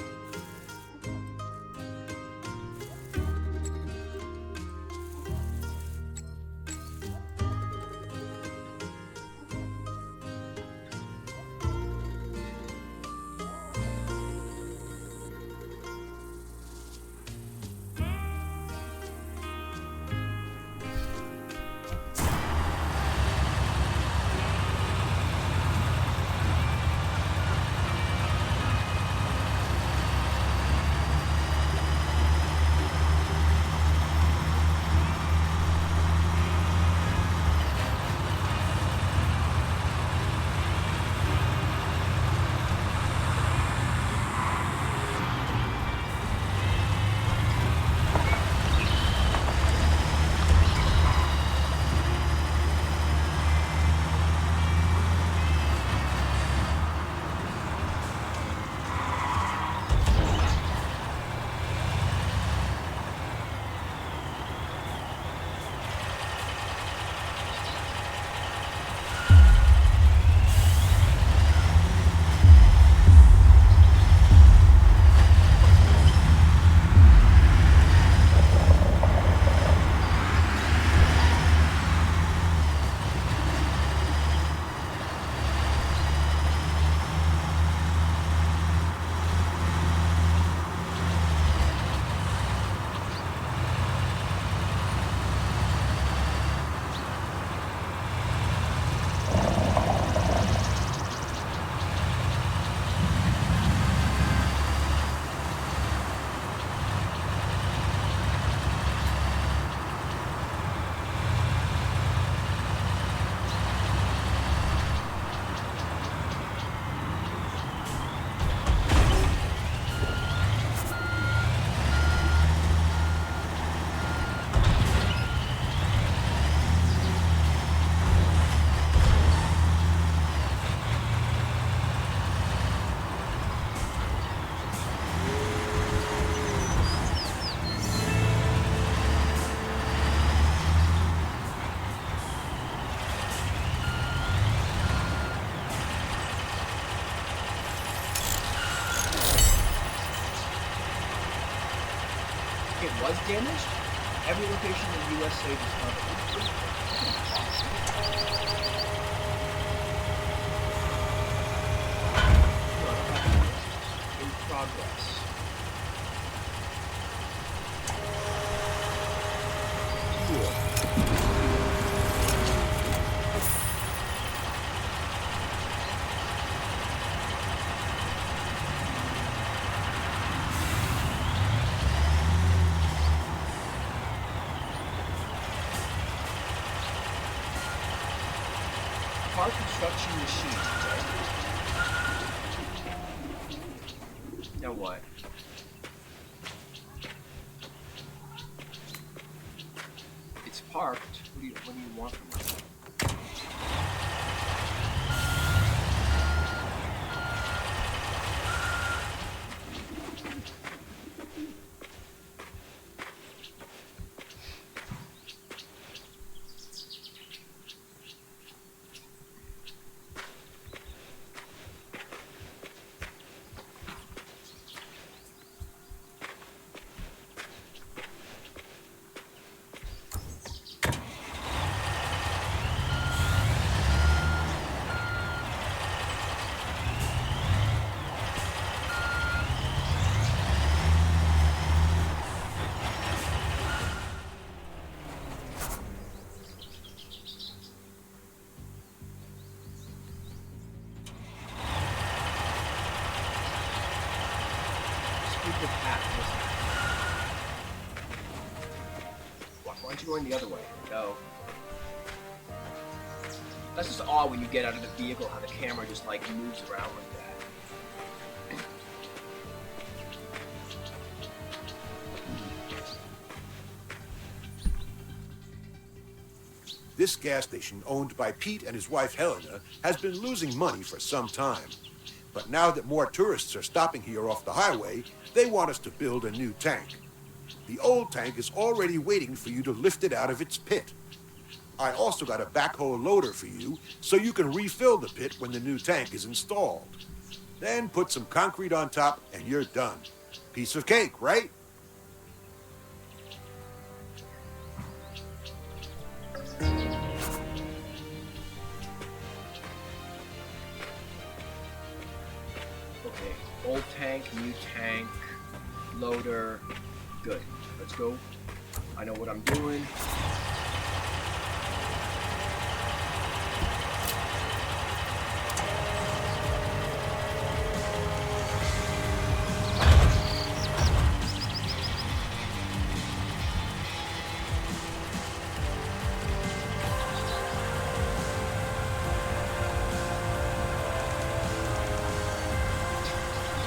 Was damaged. Every location in the USA is covered. In progress. Cool. Car construction machines. Now what? It's parked. What do you want from it? Why aren't you going the other way? Go. That's just odd when you get out of the vehicle how the camera just like moves around like that. This gas station, owned by Pete and his wife Helena, has been losing money for some time. But now that more tourists are stopping here off the highway, they want us to build a new tank. The old tank is already waiting for you to lift it out of its pit. I also got a backhoe loader for you so you can refill the pit when the new tank is installed. Then put some concrete on top and you're done. Piece of cake, right? Okay, old tank, new tank, loader. Good. Let's go. I know what I'm doing.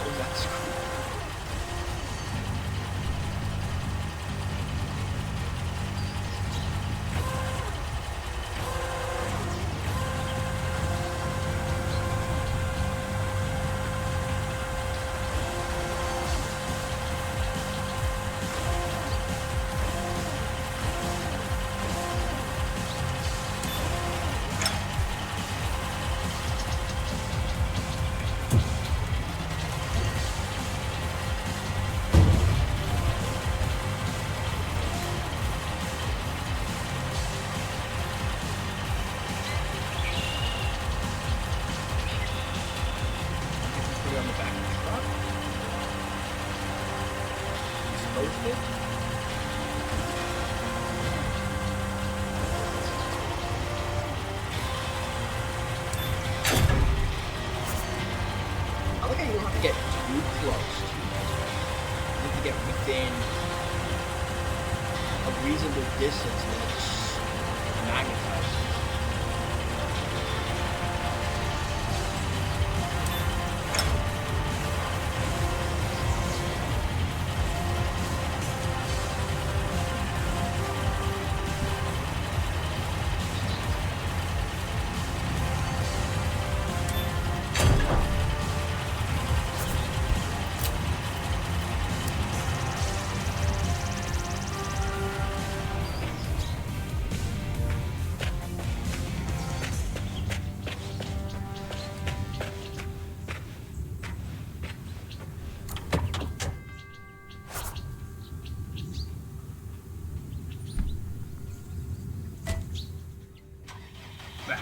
Oh, that's cool. Put it on the back of the truck. Dispose it. I like how you don't have to get too close. You have to get within a reasonable distance and then it's magnetized. Back.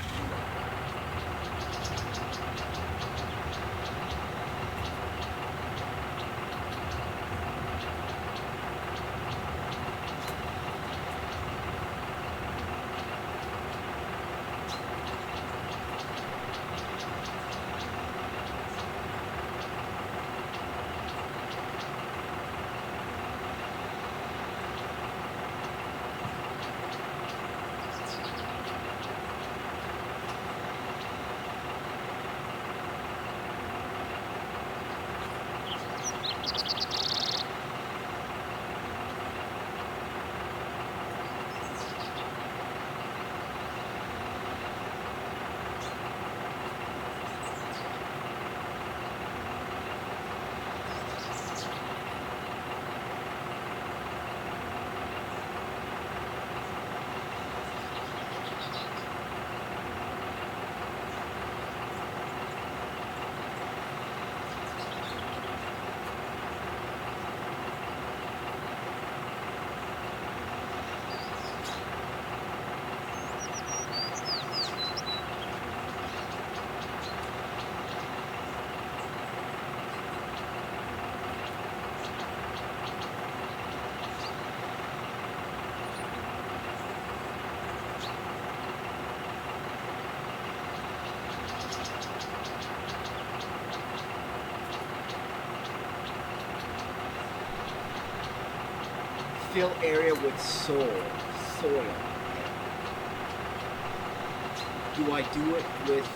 Fill area with soil. Okay. Do I do it with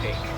opaque.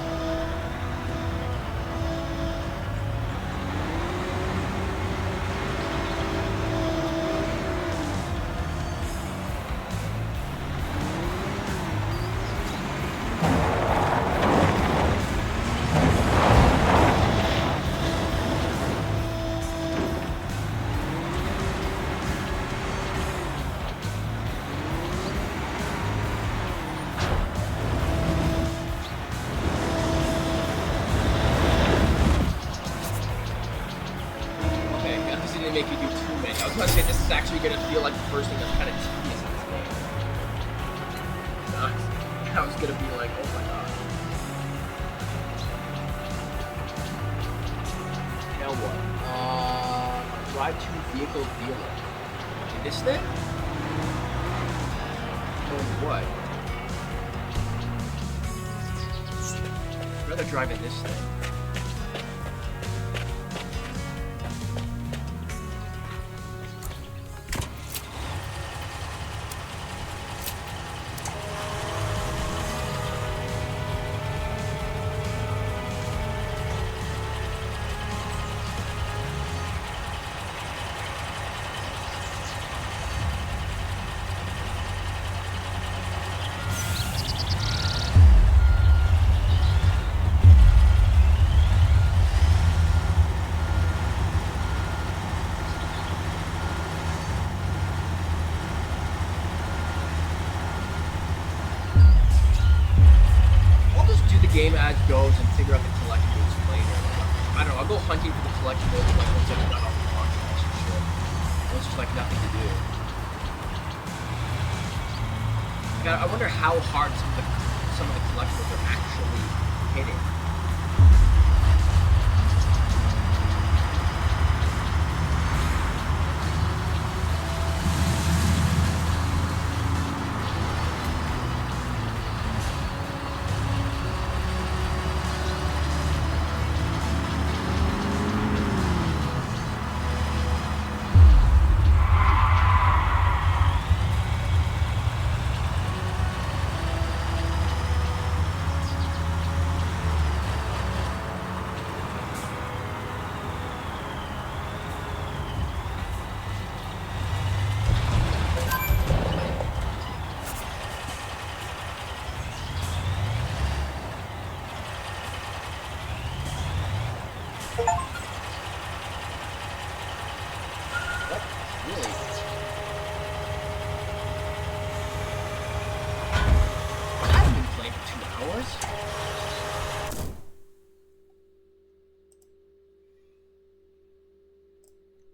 Make you do too many. I was about to say this is actually going to feel like the first thing that's kind of tedious in this game. Nice. I was going to be like, oh my god. Now what? Drive to vehicle dealer. In this thing? Or what? I'd rather drive in this thing. Game as goes and figure out the collectibles later. I don't know, I'll go hunting for the collectibles like once I've got all the contracts and shit. There's just like nothing to do. I wonder how hard some of the collectibles are actually hitting.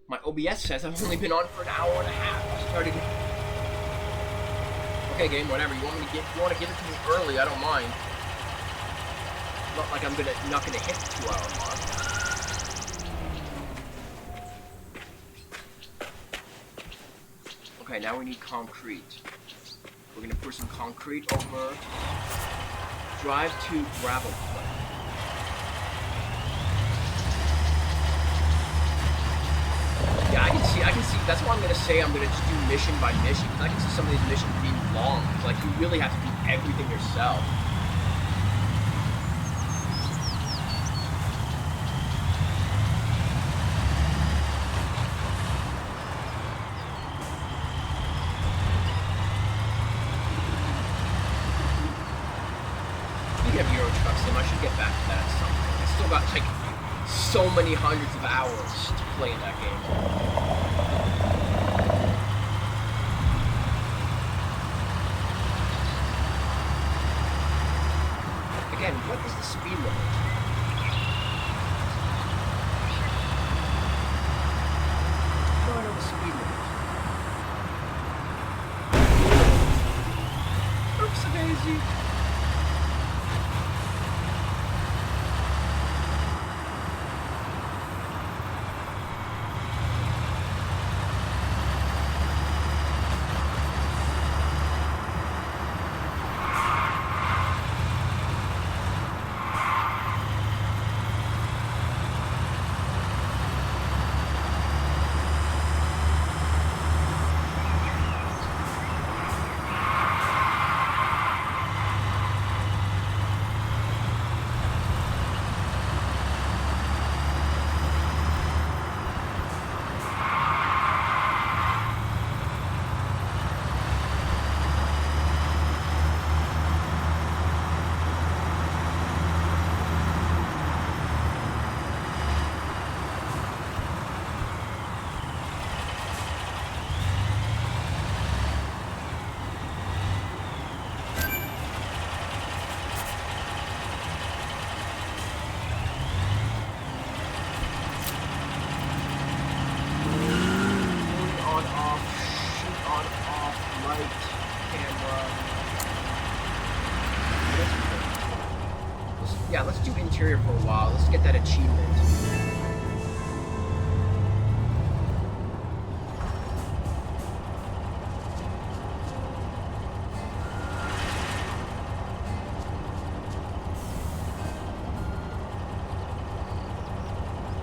My OBS says I've only been on for an hour and a half. I started. Okay, game, whatever. You want to give it to me early? I don't mind. Not like I'm not gonna hit the 2-hour mark. Okay, now we need concrete. We're gonna put some concrete over. Drive to gravel pit. Yeah, I can see, that's why I'm gonna say I'm gonna just do mission by mission, because I can see some of these missions being long. It's like, you really have to do everything yourself. Speaking of Euro Truck Sim, I should get back to that at some point. I still got, like, so many hundreds of hours to play in that game. Again, what is the speed limit? I don't know the speed limit. Oops, a daisy. light, camera. Let's do interior for a while. Let's get that achievement.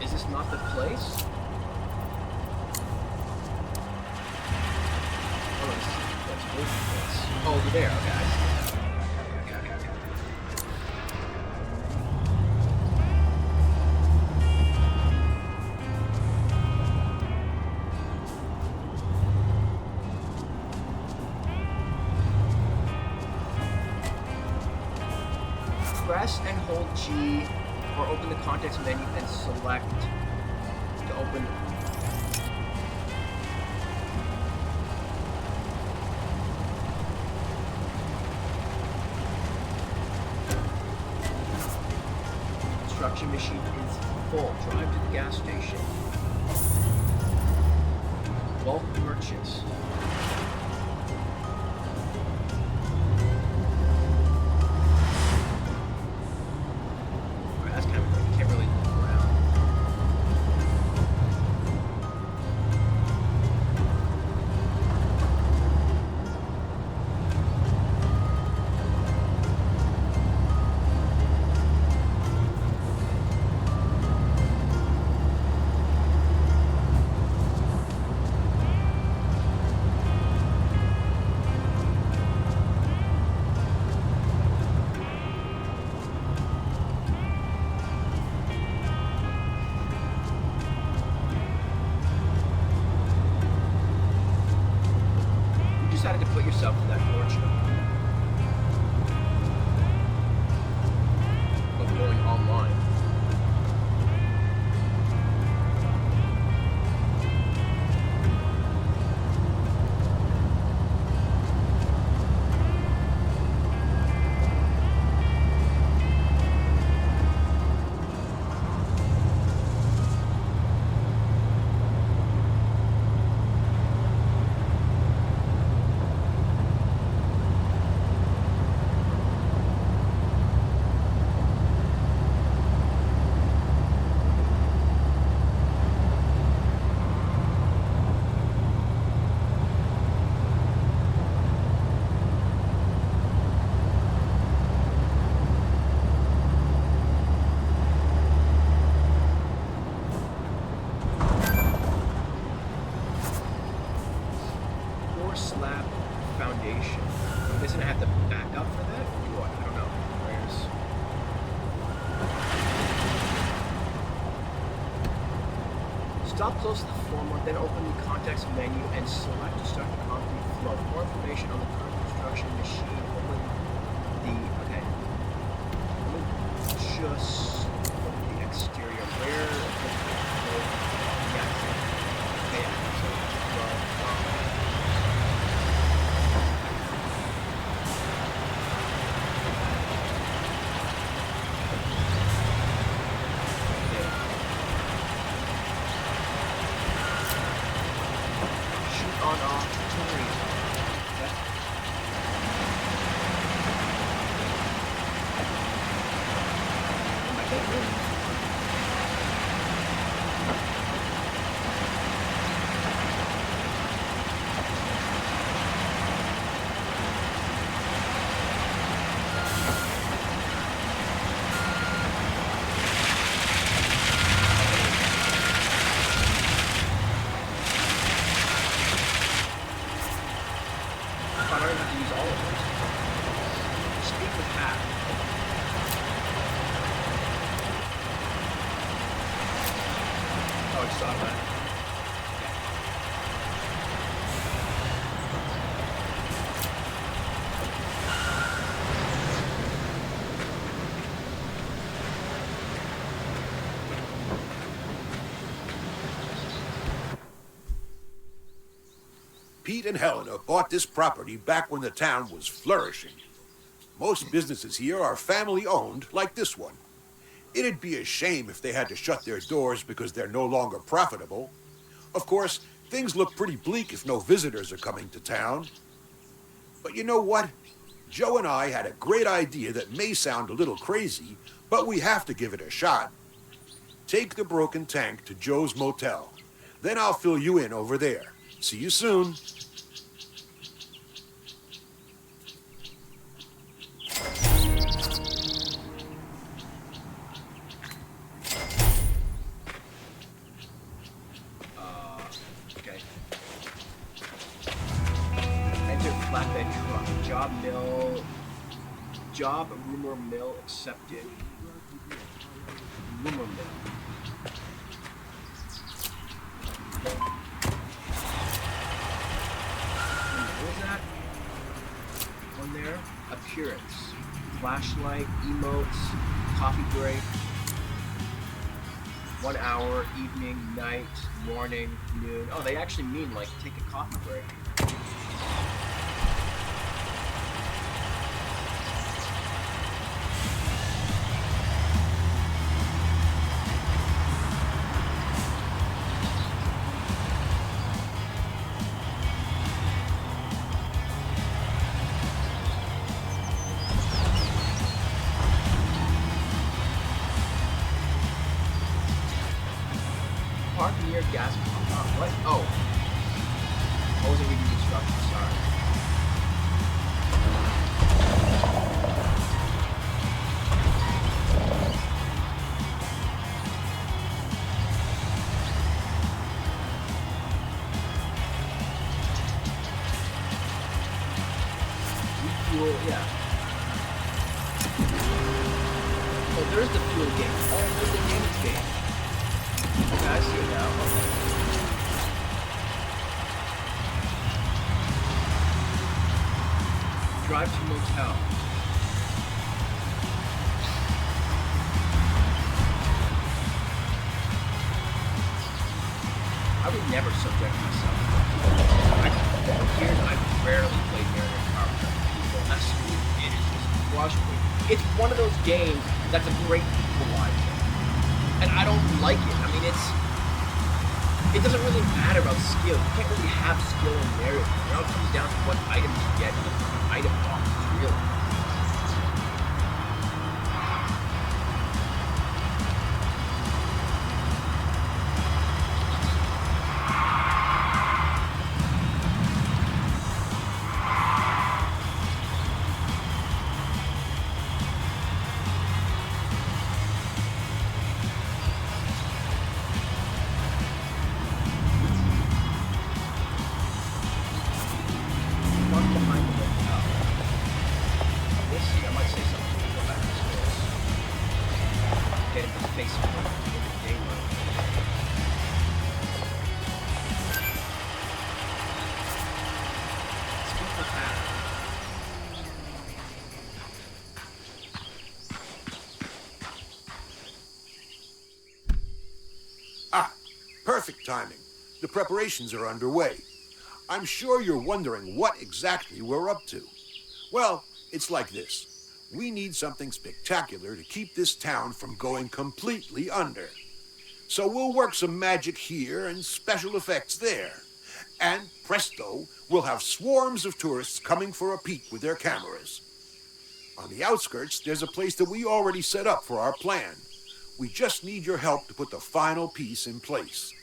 Is this not the place? Oh, that's the place. Oh, over there. Okay, I see. Okay. Press and hold G or open the context menu and select to open. Construction machine is full. Drive to the gas station. Bulk purchase. That's kind of, can't really look around. Decided to put yourself in that fortune of going online. Slab foundation. I'm guessing I have to back up for that? Or do what? I don't know. Where's... Stop close to the former, then open the context menu and select to start the concrete flow. For more information on the current construction machine, open the... Okay. Let me just open the exterior. Where... Yeah. On off tourism. Okay. My bedroom. I don't have to use all of those. Speak with Pat. Oh, I just saw that. Pete and Helena bought this property back when the town was flourishing. Most businesses here are family-owned, like this one. It'd be a shame if they had to shut their doors because they're no longer profitable. Of course, things look pretty bleak if no visitors are coming to town. But you know what? Joe and I had a great idea that may sound a little crazy, but we have to give it a shot. Take the broken tank to Joe's motel. Then I'll fill you in over there. See you soon. Okay. Enter flatbed truck. Job rumor mill accepted. Rumor mill. What was that? On there? Appearance. Flashlight, emotes, coffee break. 1 hour, evening, night, morning, noon. Oh, they actually mean like take a coffee break. Park near gas pump. What? Oh. I wasn't reading the instructions, sorry. Refuel, yeah. Oh, there's the fuel gauge. Oh, there's the damage gauge. Okay, I see it now. Okay. Drive to motel. I would never subject myself to that. Here, I've rarely played Mario Kart. Honestly, it is just frustrating. It's one of those games that's a great equalizer. And I don't like it. I mean, it doesn't really matter about skill. You can't really have skill in Mario. It all comes down to what items you get in the item box, really. Behind the motel. We'll see. I might say something when we go back to stores. Get into the face of the game mode. Speak for that. Ah, perfect timing. The preparations are underway. I'm sure you're wondering what exactly we're up to. Well, it's like this. We need something spectacular to keep this town from going completely under. So we'll work some magic here and special effects there. And presto, we'll have swarms of tourists coming for a peek with their cameras. On the outskirts, there's a place that we already set up for our plan. We just need your help to put the final piece in place.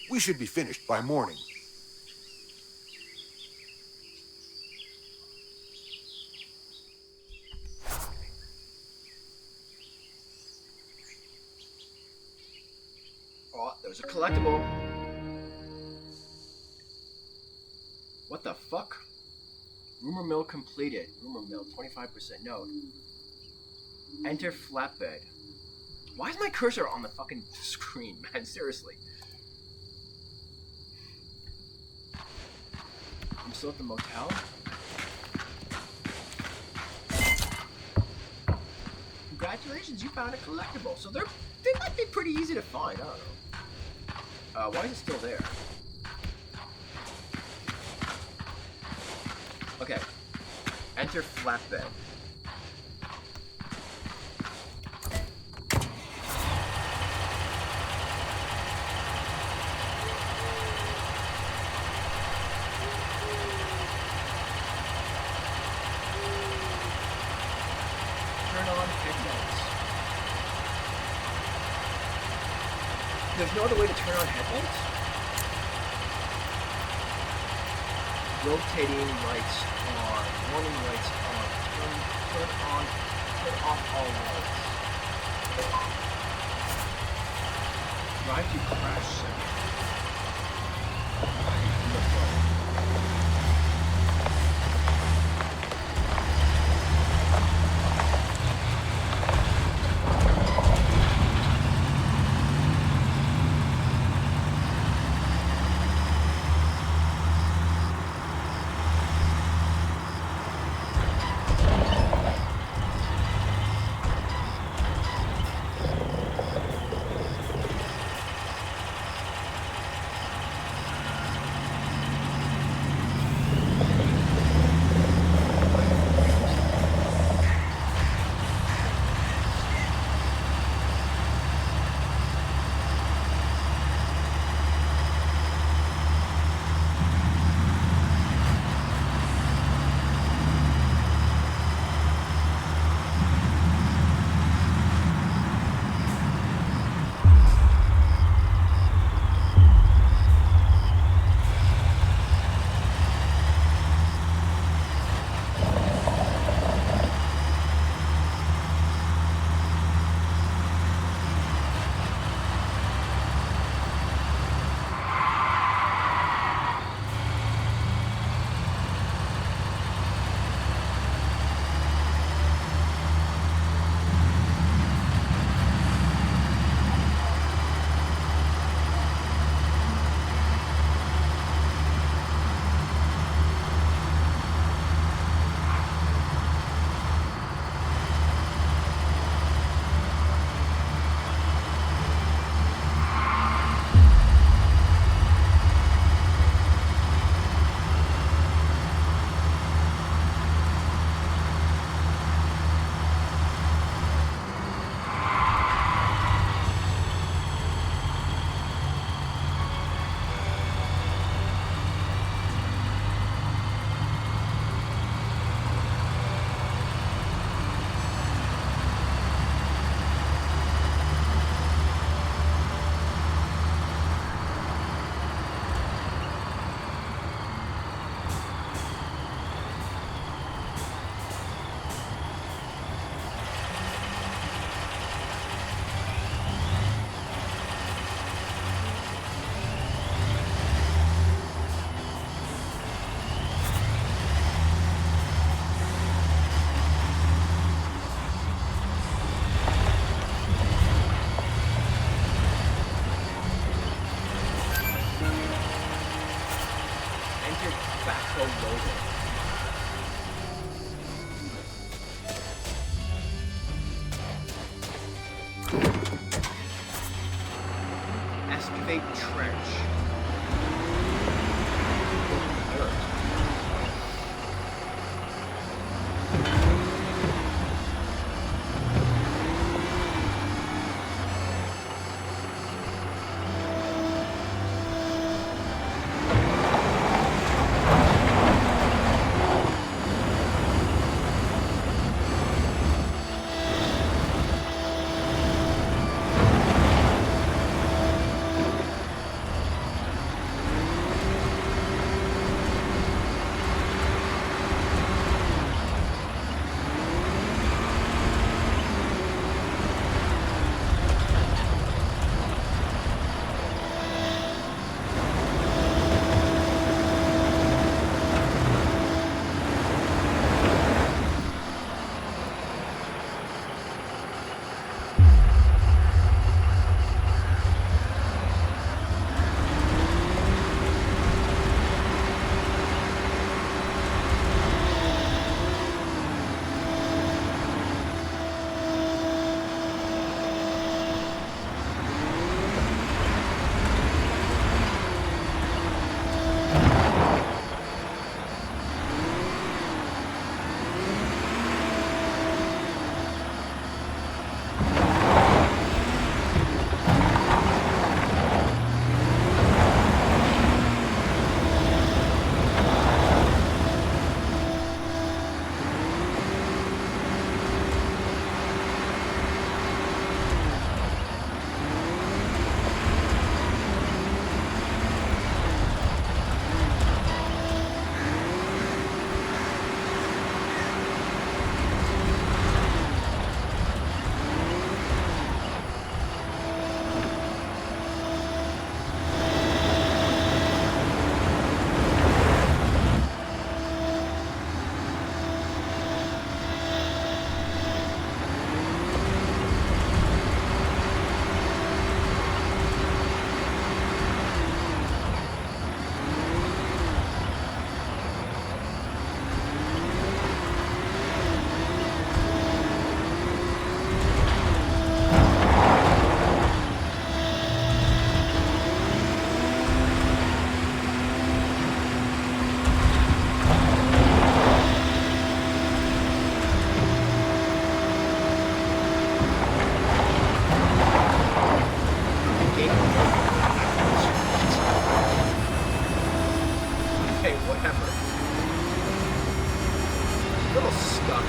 We should be finished by morning. Oh, there's a collectible. What the fuck? Rumor mill completed. Rumor mill, 25% node. Enter flatbed. Why is my cursor on the fucking screen, man? Seriously. I'm still at the motel? Congratulations, you found a collectible. So they might be pretty easy to find. I don't know. Why is it still there? Okay. Enter flatbed. turn on headlights. There's no other way to turn on headlights? Rotating lights on, warning lights on, turn off all lights. Drive to crash center. Excavate trench. little stuck.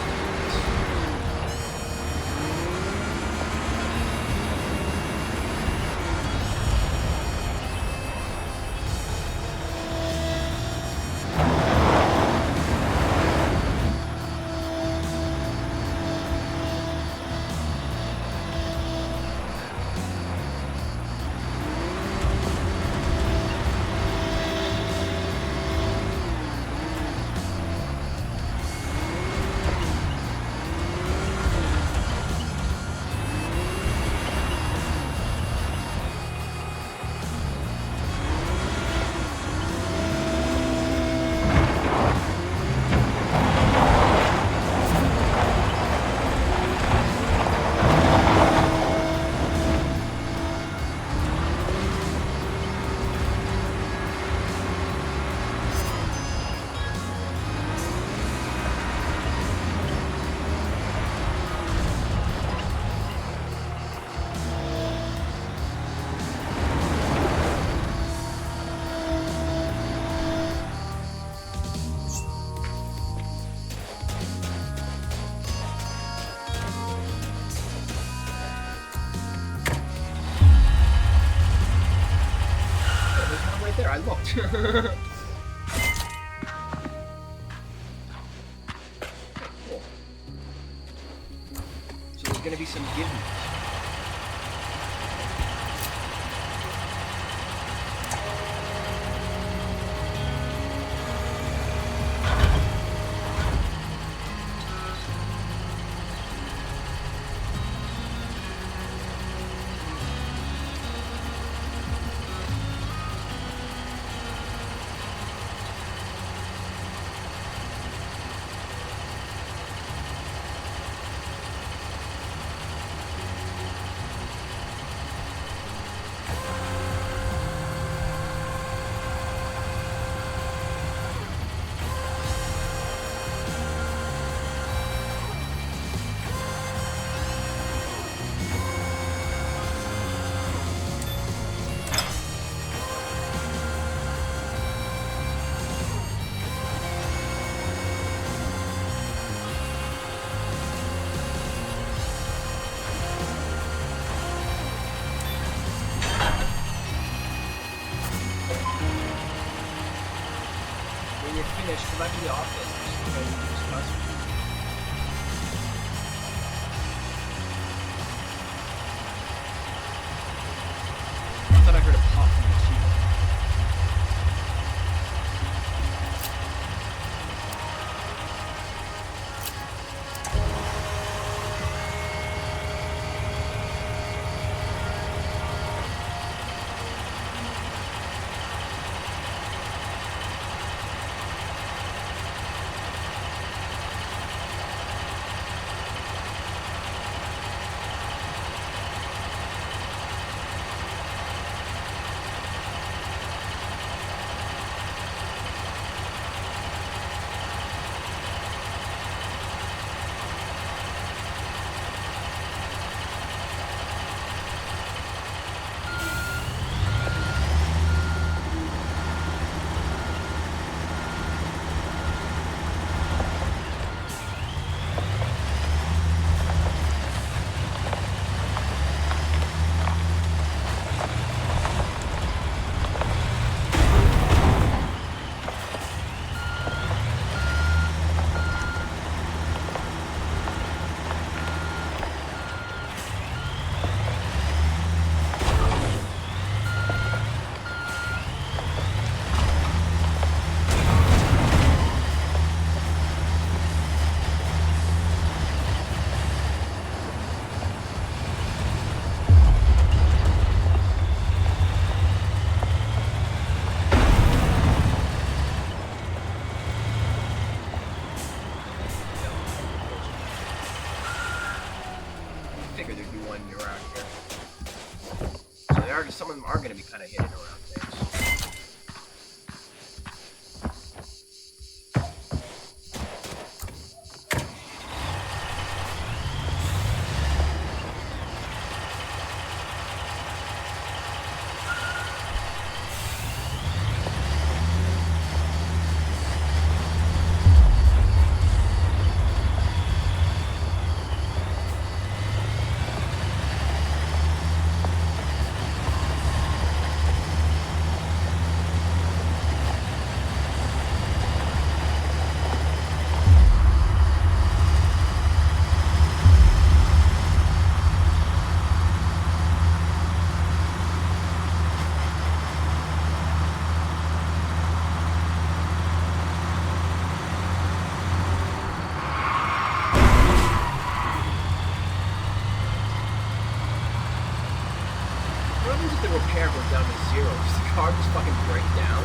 There, I looked. Cool. So there's gonna be some givens. When you're finished, come back to the office and discuss. I thought I heard a pop from the TV. Figured there'd be one around here. So they are, some of them are going to be kind of hidden around things. 0. Does the car just fucking break down?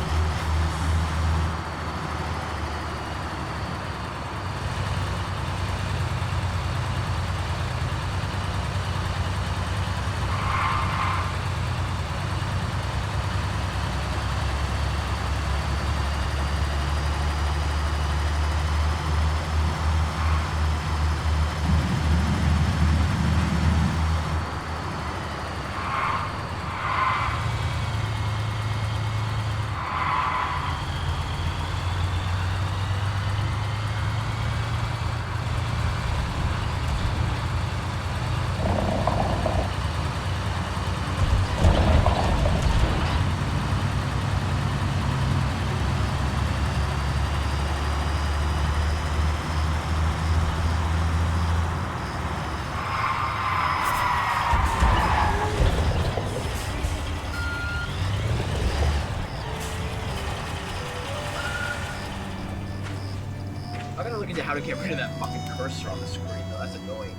I gotta look into how to get rid of that fucking cursor on the screen, though. That's annoying.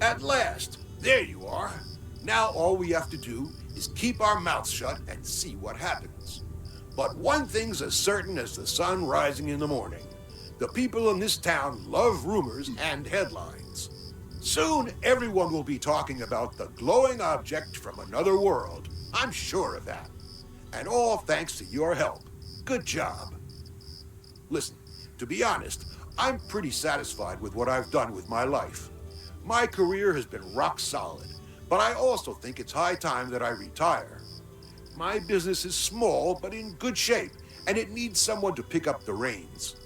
At last, there you are. Now all we have to do is keep our mouths shut and see what happens. But one thing's as certain as the sun rising in the morning. The people in this town love rumors and headlines. Soon, everyone will be talking about the glowing object from another world. I'm sure of that. And all thanks to your help. Good job. Listen, to be honest, I'm pretty satisfied with what I've done with my life. My career has been rock solid, but I also think it's high time that I retire. My business is small, but in good shape, and it needs someone to pick up the reins.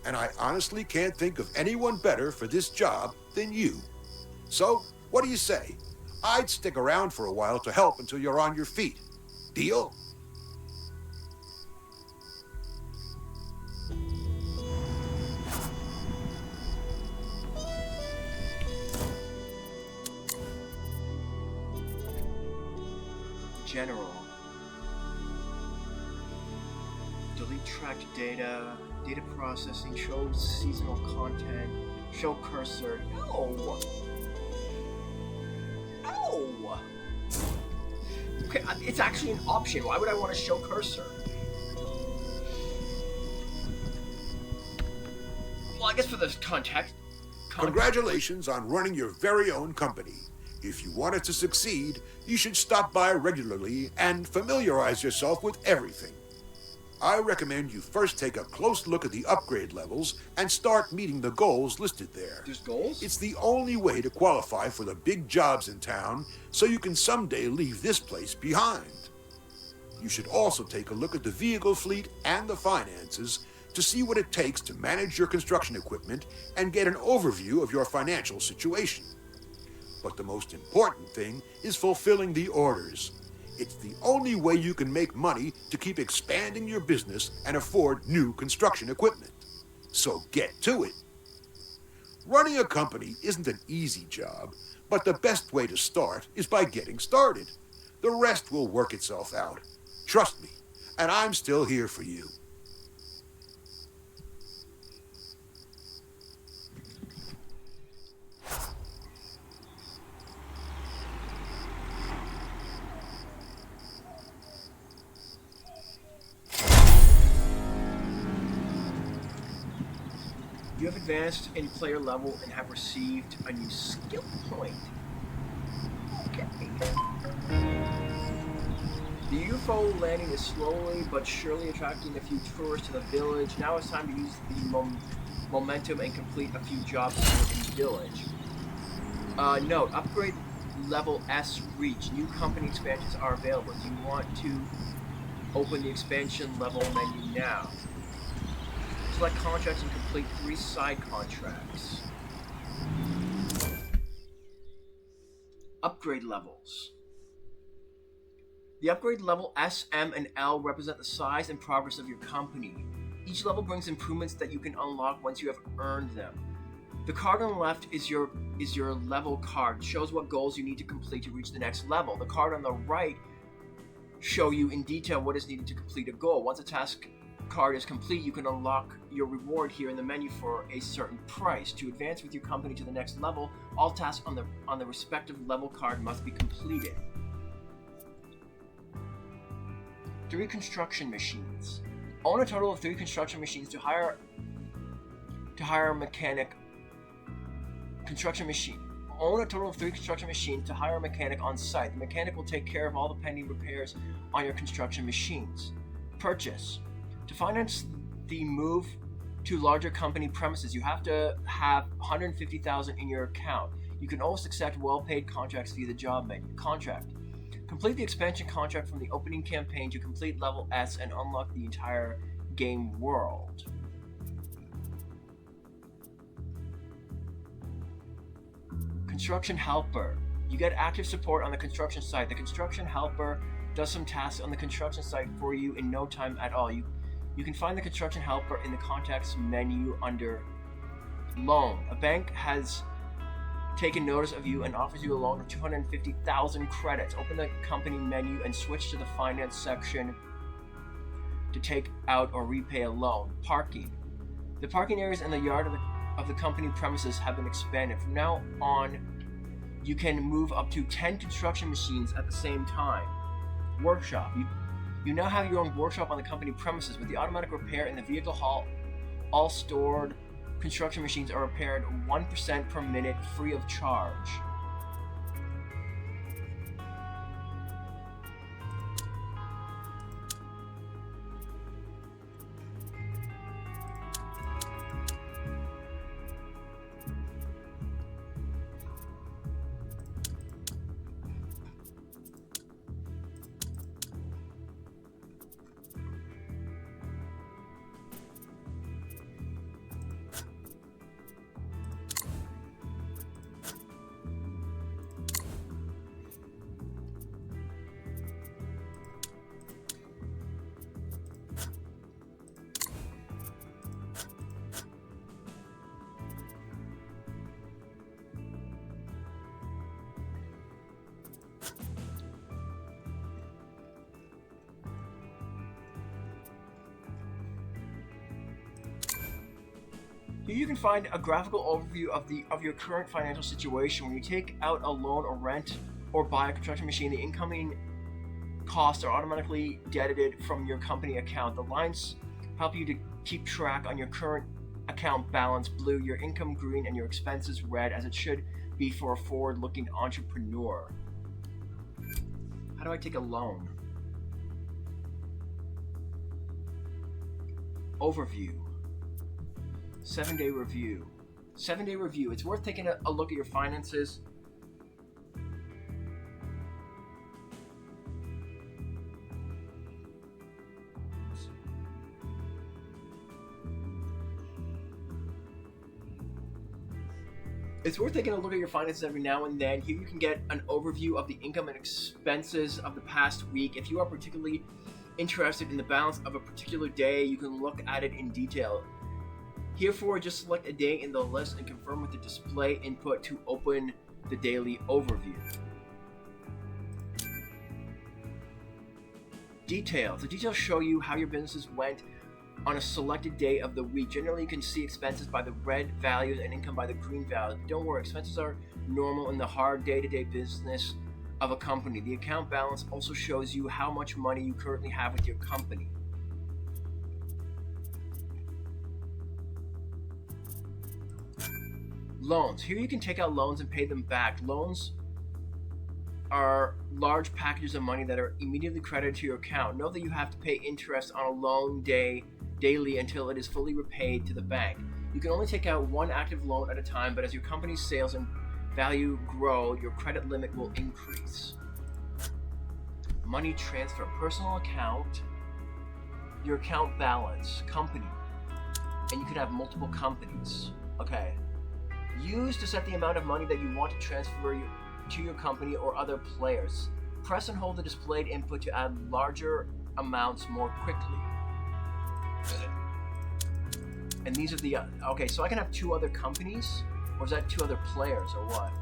And I honestly can't think of anyone better for this job than you. So, what do you say? I'd stick around for a while to help until you're on your feet. Deal? General. Delete tracked data, data processing, show seasonal content, show cursor. No! No! Okay, it's actually an option. Why would I want to show cursor? Well, I guess for the context. Congratulations on running your very own company. If you want it to succeed, you should stop by regularly and familiarize yourself with everything. I recommend you first take a close look at the upgrade levels and start meeting the goals listed there. There's goals? It's the only way to qualify for the big jobs in town, so you can someday leave this place behind. You should also take a look at the vehicle fleet and the finances to see what it takes to manage your construction equipment and get an overview of your financial situation. But the most important thing is fulfilling the orders. It's the only way you can make money to keep expanding your business and afford new construction equipment. So get to it. Running a company isn't an easy job, but the best way to start is by getting started. The rest will work itself out. Trust me, and I'm still here for you. You have advanced in player level and have received a new skill point. Okay. The UFO landing is slowly but surely attracting a few tourists to the village. Now it's time to use the momentum and complete a few jobs in the village. Note, upgrade level S reach. New company expansions are available. Do you want to open the expansion level menu now? Select contracts and complete 3 side contracts. Upgrade levels. The upgrade level S, M, and L represent the size and progress of your company. Each level brings improvements that you can unlock once you have earned them. The card on the left is your level card. It shows what goals you need to complete to reach the next level. The card on the right show you in detail what is needed to complete a goal. Once a task card is complete, you can unlock your reward here in the menu for a certain price. To advance with your company to the next level, all tasks on the respective level card must be completed. 3 construction machines. Own a total of 3 construction machines to hire a mechanic. Own a total of 3 construction machines to hire a mechanic on site. The mechanic will take care of all the pending repairs on your construction machines. Purchase. To finance the move to larger company premises, you have to have $150,000 in your account. You can also accept well-paid contracts via the job menu. Contract. Complete the expansion contract from the opening campaign to complete level S and unlock the entire game world. Construction helper. You get active support on the construction site. The construction helper does some tasks on the construction site for you in no time at all. You can find the construction helper in the contacts menu under loan. A bank has taken notice of you and offers you a loan of 250,000 credits. Open the company menu and switch to the finance section to take out or repay a loan. Parking. The parking areas in the yard of the company premises have been expanded. From now on, you can move up to 10 construction machines at the same time. Workshop. You now have your own workshop on the company premises. With the automatic repair in the vehicle hall, all stored construction machines are repaired 1% per minute free of charge. Here you can find a graphical overview of your current financial situation. When you take out a loan or rent or buy a construction machine, the incoming costs are automatically debited from your company account. The lines help you to keep track on your current account balance blue, your income green, and your expenses red, as it should be for a forward-looking entrepreneur. How do I take a loan? Overview. 7-day review. 7-day review. It's worth taking a look at your finances. It's worth taking a look at your finances every now and then. Here you can get an overview of the income and expenses of the past week. If you are particularly interested in the balance of a particular day, you can look at it in detail. Herefore, just select a day in the list and confirm with the display input to open the daily overview. Details. The details show you how your businesses went on a selected day of the week. Generally, you can see expenses by the red values and income by the green values. But don't worry, expenses are normal in the hard day-to-day business of a company. The account balance also shows you how much money you currently have with your company. Loans. Here you can take out loans and pay them back. Loans are large packages of money that are immediately credited to your account. Know that you have to pay interest on a loan daily until it is fully repaid to the bank. You can only take out one active loan at a time, but as your company's sales and value grow, your credit limit will increase. Money transfer. Personal account, your account balance, company, and you could have multiple companies. Okay. Use to set the amount of money that you want to transfer to your company or other players. Press and hold the displayed input to add larger amounts more quickly. And these are the... okay, so I can have 2 other companies? Or is that 2 other players, or what?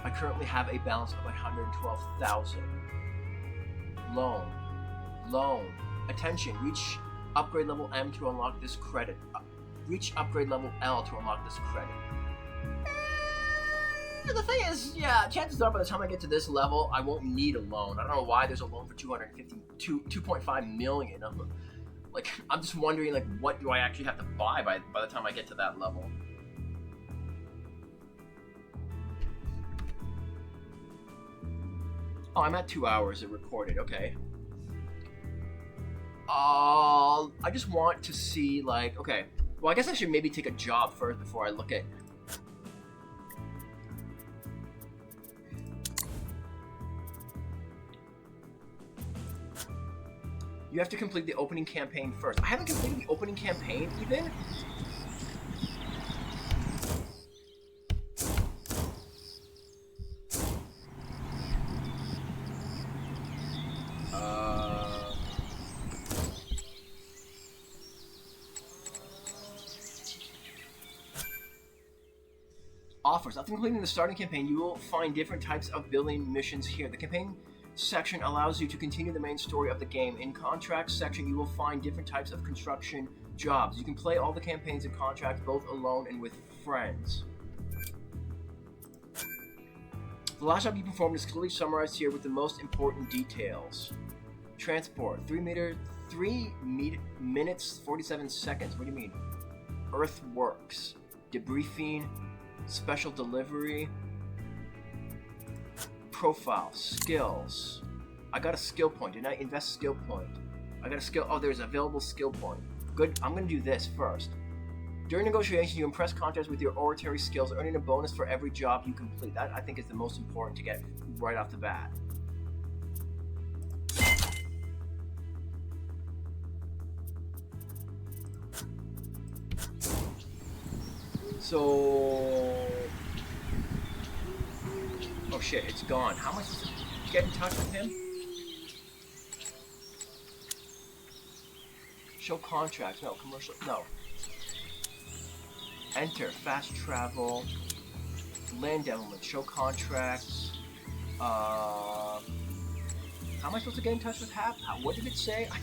I currently have a balance of 112,000. Loan. Attention, reach upgrade level M to unlock this credit. Reach upgrade level L to unlock this credit. The thing is, yeah, chances are by the time I get to this level, I won't need a loan. I don't know why there's a loan for 2.5 million. I'm just wondering, like, what do I actually have to buy by the time I get to that level? Oh, I'm at 2 hours. It recorded. Okay. I just want to see, like, okay. Well, I guess I should maybe take a job first before I look at. You have to complete the opening campaign first. I haven't completed the opening campaign even? Offers. After completing the starting campaign, you will find different types of building missions here. The campaign section allows you to continue the main story of the game. In contracts section, you will find different types of construction jobs. You can play all the campaigns and contracts both alone and with friends. The last job you performed is clearly summarized here with the most important details. Transport, 3 minutes 47 seconds. What do you mean? Earthworks, debriefing, special delivery, profile, skills. I got a skill point. Did I invest skill point? I got a skill. Oh, there's available skill point. Good. I'm going to do this first. During negotiations, you impress contractors with your oratory skills, earning a bonus for every job you complete. That, I think, is the most important to get right off the bat. So... Oh shit, it's gone. How am I supposed to get in touch with him? Show contracts. No, commercial. No. Enter. Fast travel. Land element. Show contracts. How am I supposed to get in touch with Hap? What did it say? I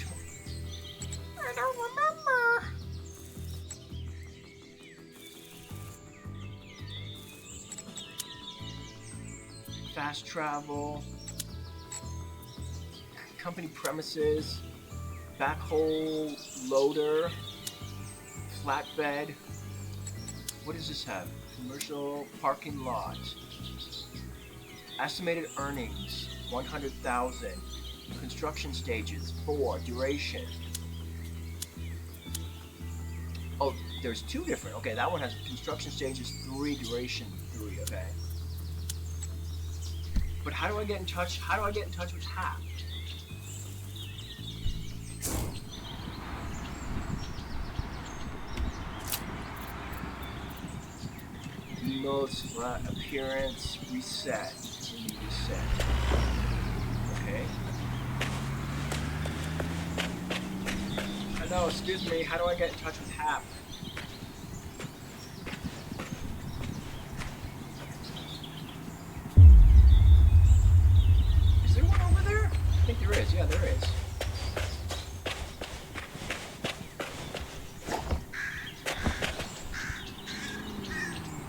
don't remember. Fast travel, company premises, backhoe loader, flatbed. What does this have? Commercial parking lot. Estimated earnings 100,000. Construction stages 4. Duration. Oh, there's 2 different. Okay, that one has construction stages 3, duration 3. Okay. But how do I get in touch? How do I get in touch with Hap? Emotes, flat appearance, reset. Reset. Okay. Hello, excuse me. How do I get in touch with Hap? I think there is. Yeah, there is.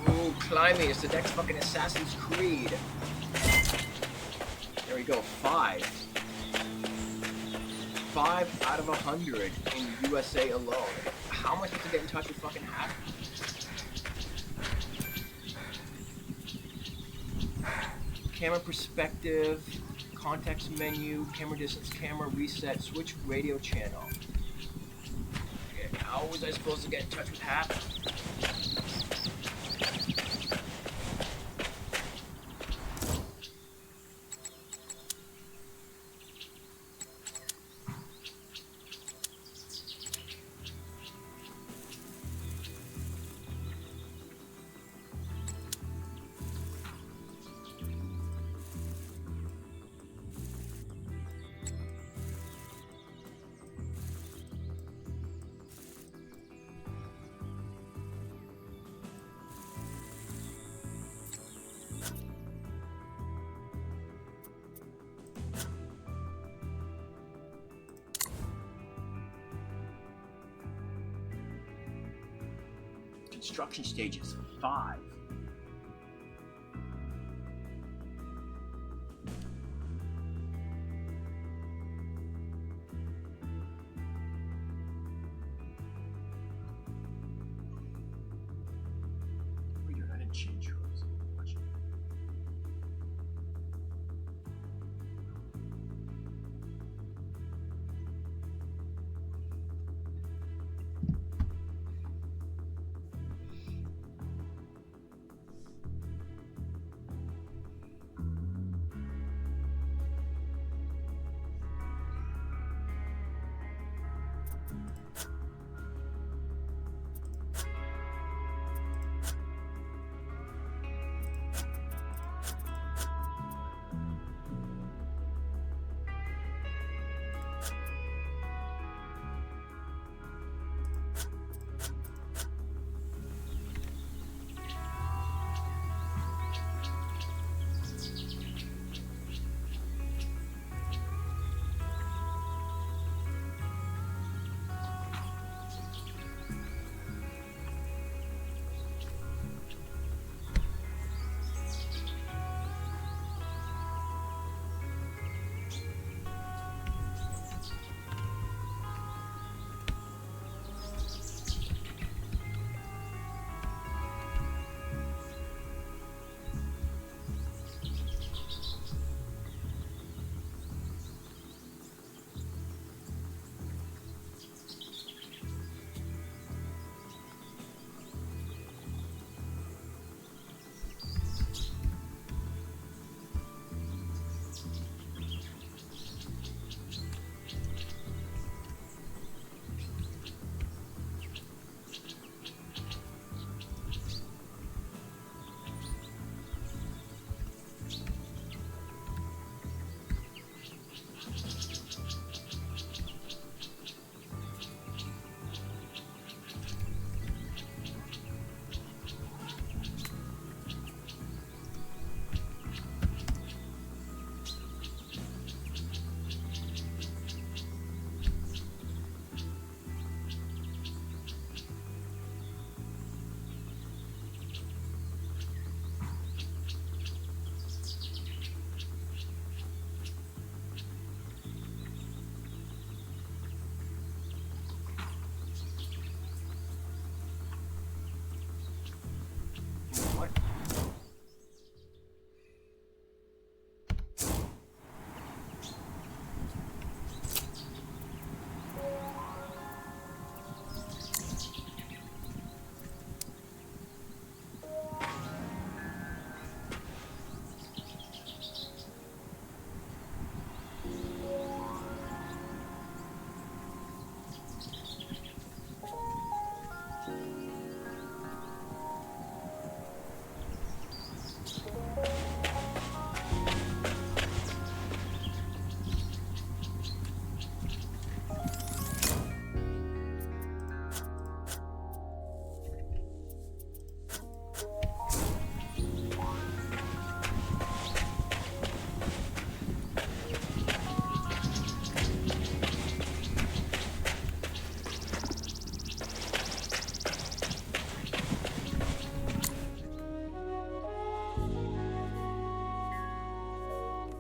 Ooh, climbing. It's the next fucking Assassin's Creed. There we go. 5. 5 out of 100 in USA alone. How am I supposed to get in touch with fucking Hap? Camera perspective. Context menu, camera distance, camera reset, switch radio channel. Okay, how was I supposed to get in touch with Hap? construction stage is 5. Wait, I didn't change yours.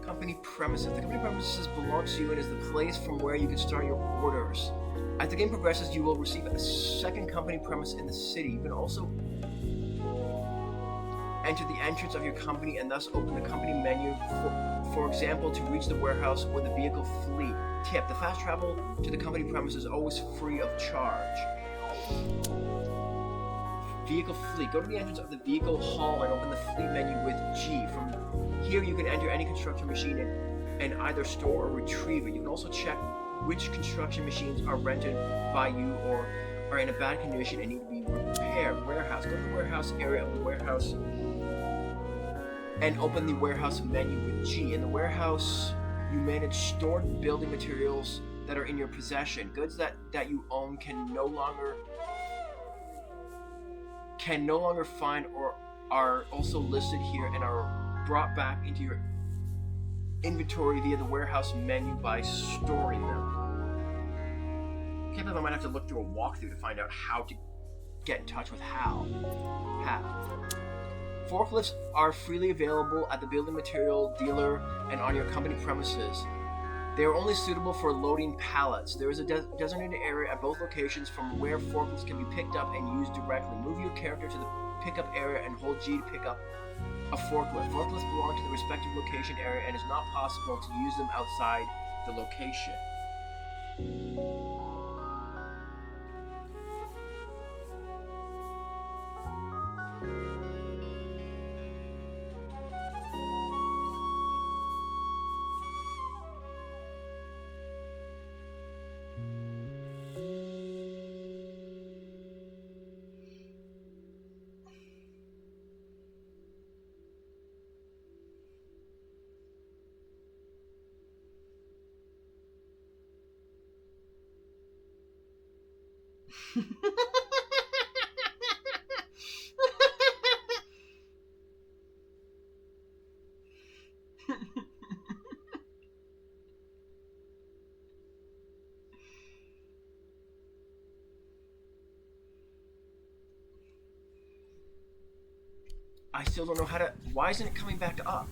Company premises. The company premises belongs to you and is the place from where you can start your orders. As the game progresses, you will receive a second company premise in the city. You can also enter the entrance of your company and thus open the company menu, for example, to reach the warehouse or the vehicle fleet. Tip: the fast travel to the company premises is always free of charge. Vehicle fleet. Go to the entrance of the vehicle hall and open the fleet menu with G. From here, you can enter any construction machine and either store or retrieve it. You can also check which construction machines are rented by you or are in a bad condition and need to be repaired. Warehouse. Go to the warehouse area of the warehouse and open the warehouse menu with G. In the warehouse, you manage stored building materials that are in your possession. Goods that you own can no longer find or are also listed here and are brought back into your inventory via the warehouse menu by storing them. I can't believe I might have to look through a walkthrough to find out how to get in touch with Hal. Forklifts are freely available at the building material dealer and on your company premises. They are only suitable for loading pallets. There is a designated area at both locations from where forklifts can be picked up and used directly. Move your character to the pickup area and hold G to pick up a forklift. Forklifts belong to the respective location area and it is not possible to use them outside the location. I still don't know how to... Why isn't it coming back up?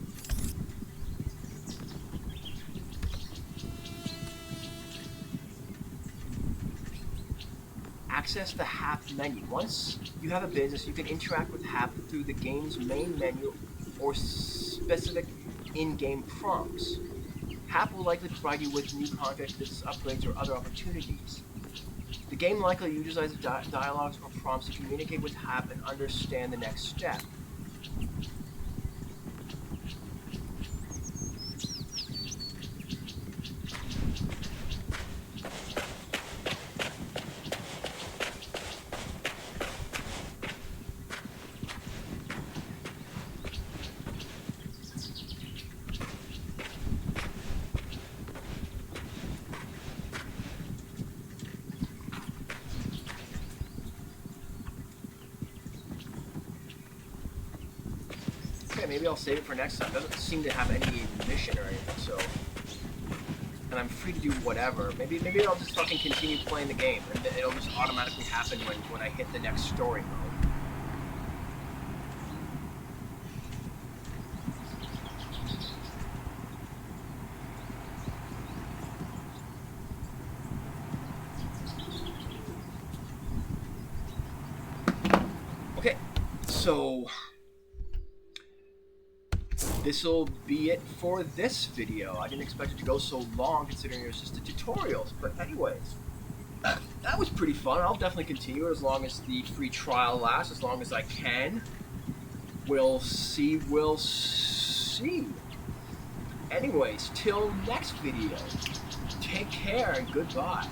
Access the HAP menu. Once you have a business, you can interact with HAP through the game's main menu or specific in-game prompts. HAP will likely provide you with new contracts, business upgrades, or other opportunities. The game likely utilizes dialogues or prompts to communicate with HAP and understand the next step. Maybe I'll save it for next time. It doesn't seem to have any mission or anything, so... And I'm free to do whatever. Maybe I'll just fucking continue playing the game, and it'll just automatically happen when I hit the next story mode. Okay, so... This'll be it for this video. I didn't expect it to go so long considering it was just a tutorials, but anyways, that was pretty fun. I'll definitely continue it as long as the free trial lasts, as long as I can. We'll see. Anyways, till next video, take care and goodbye.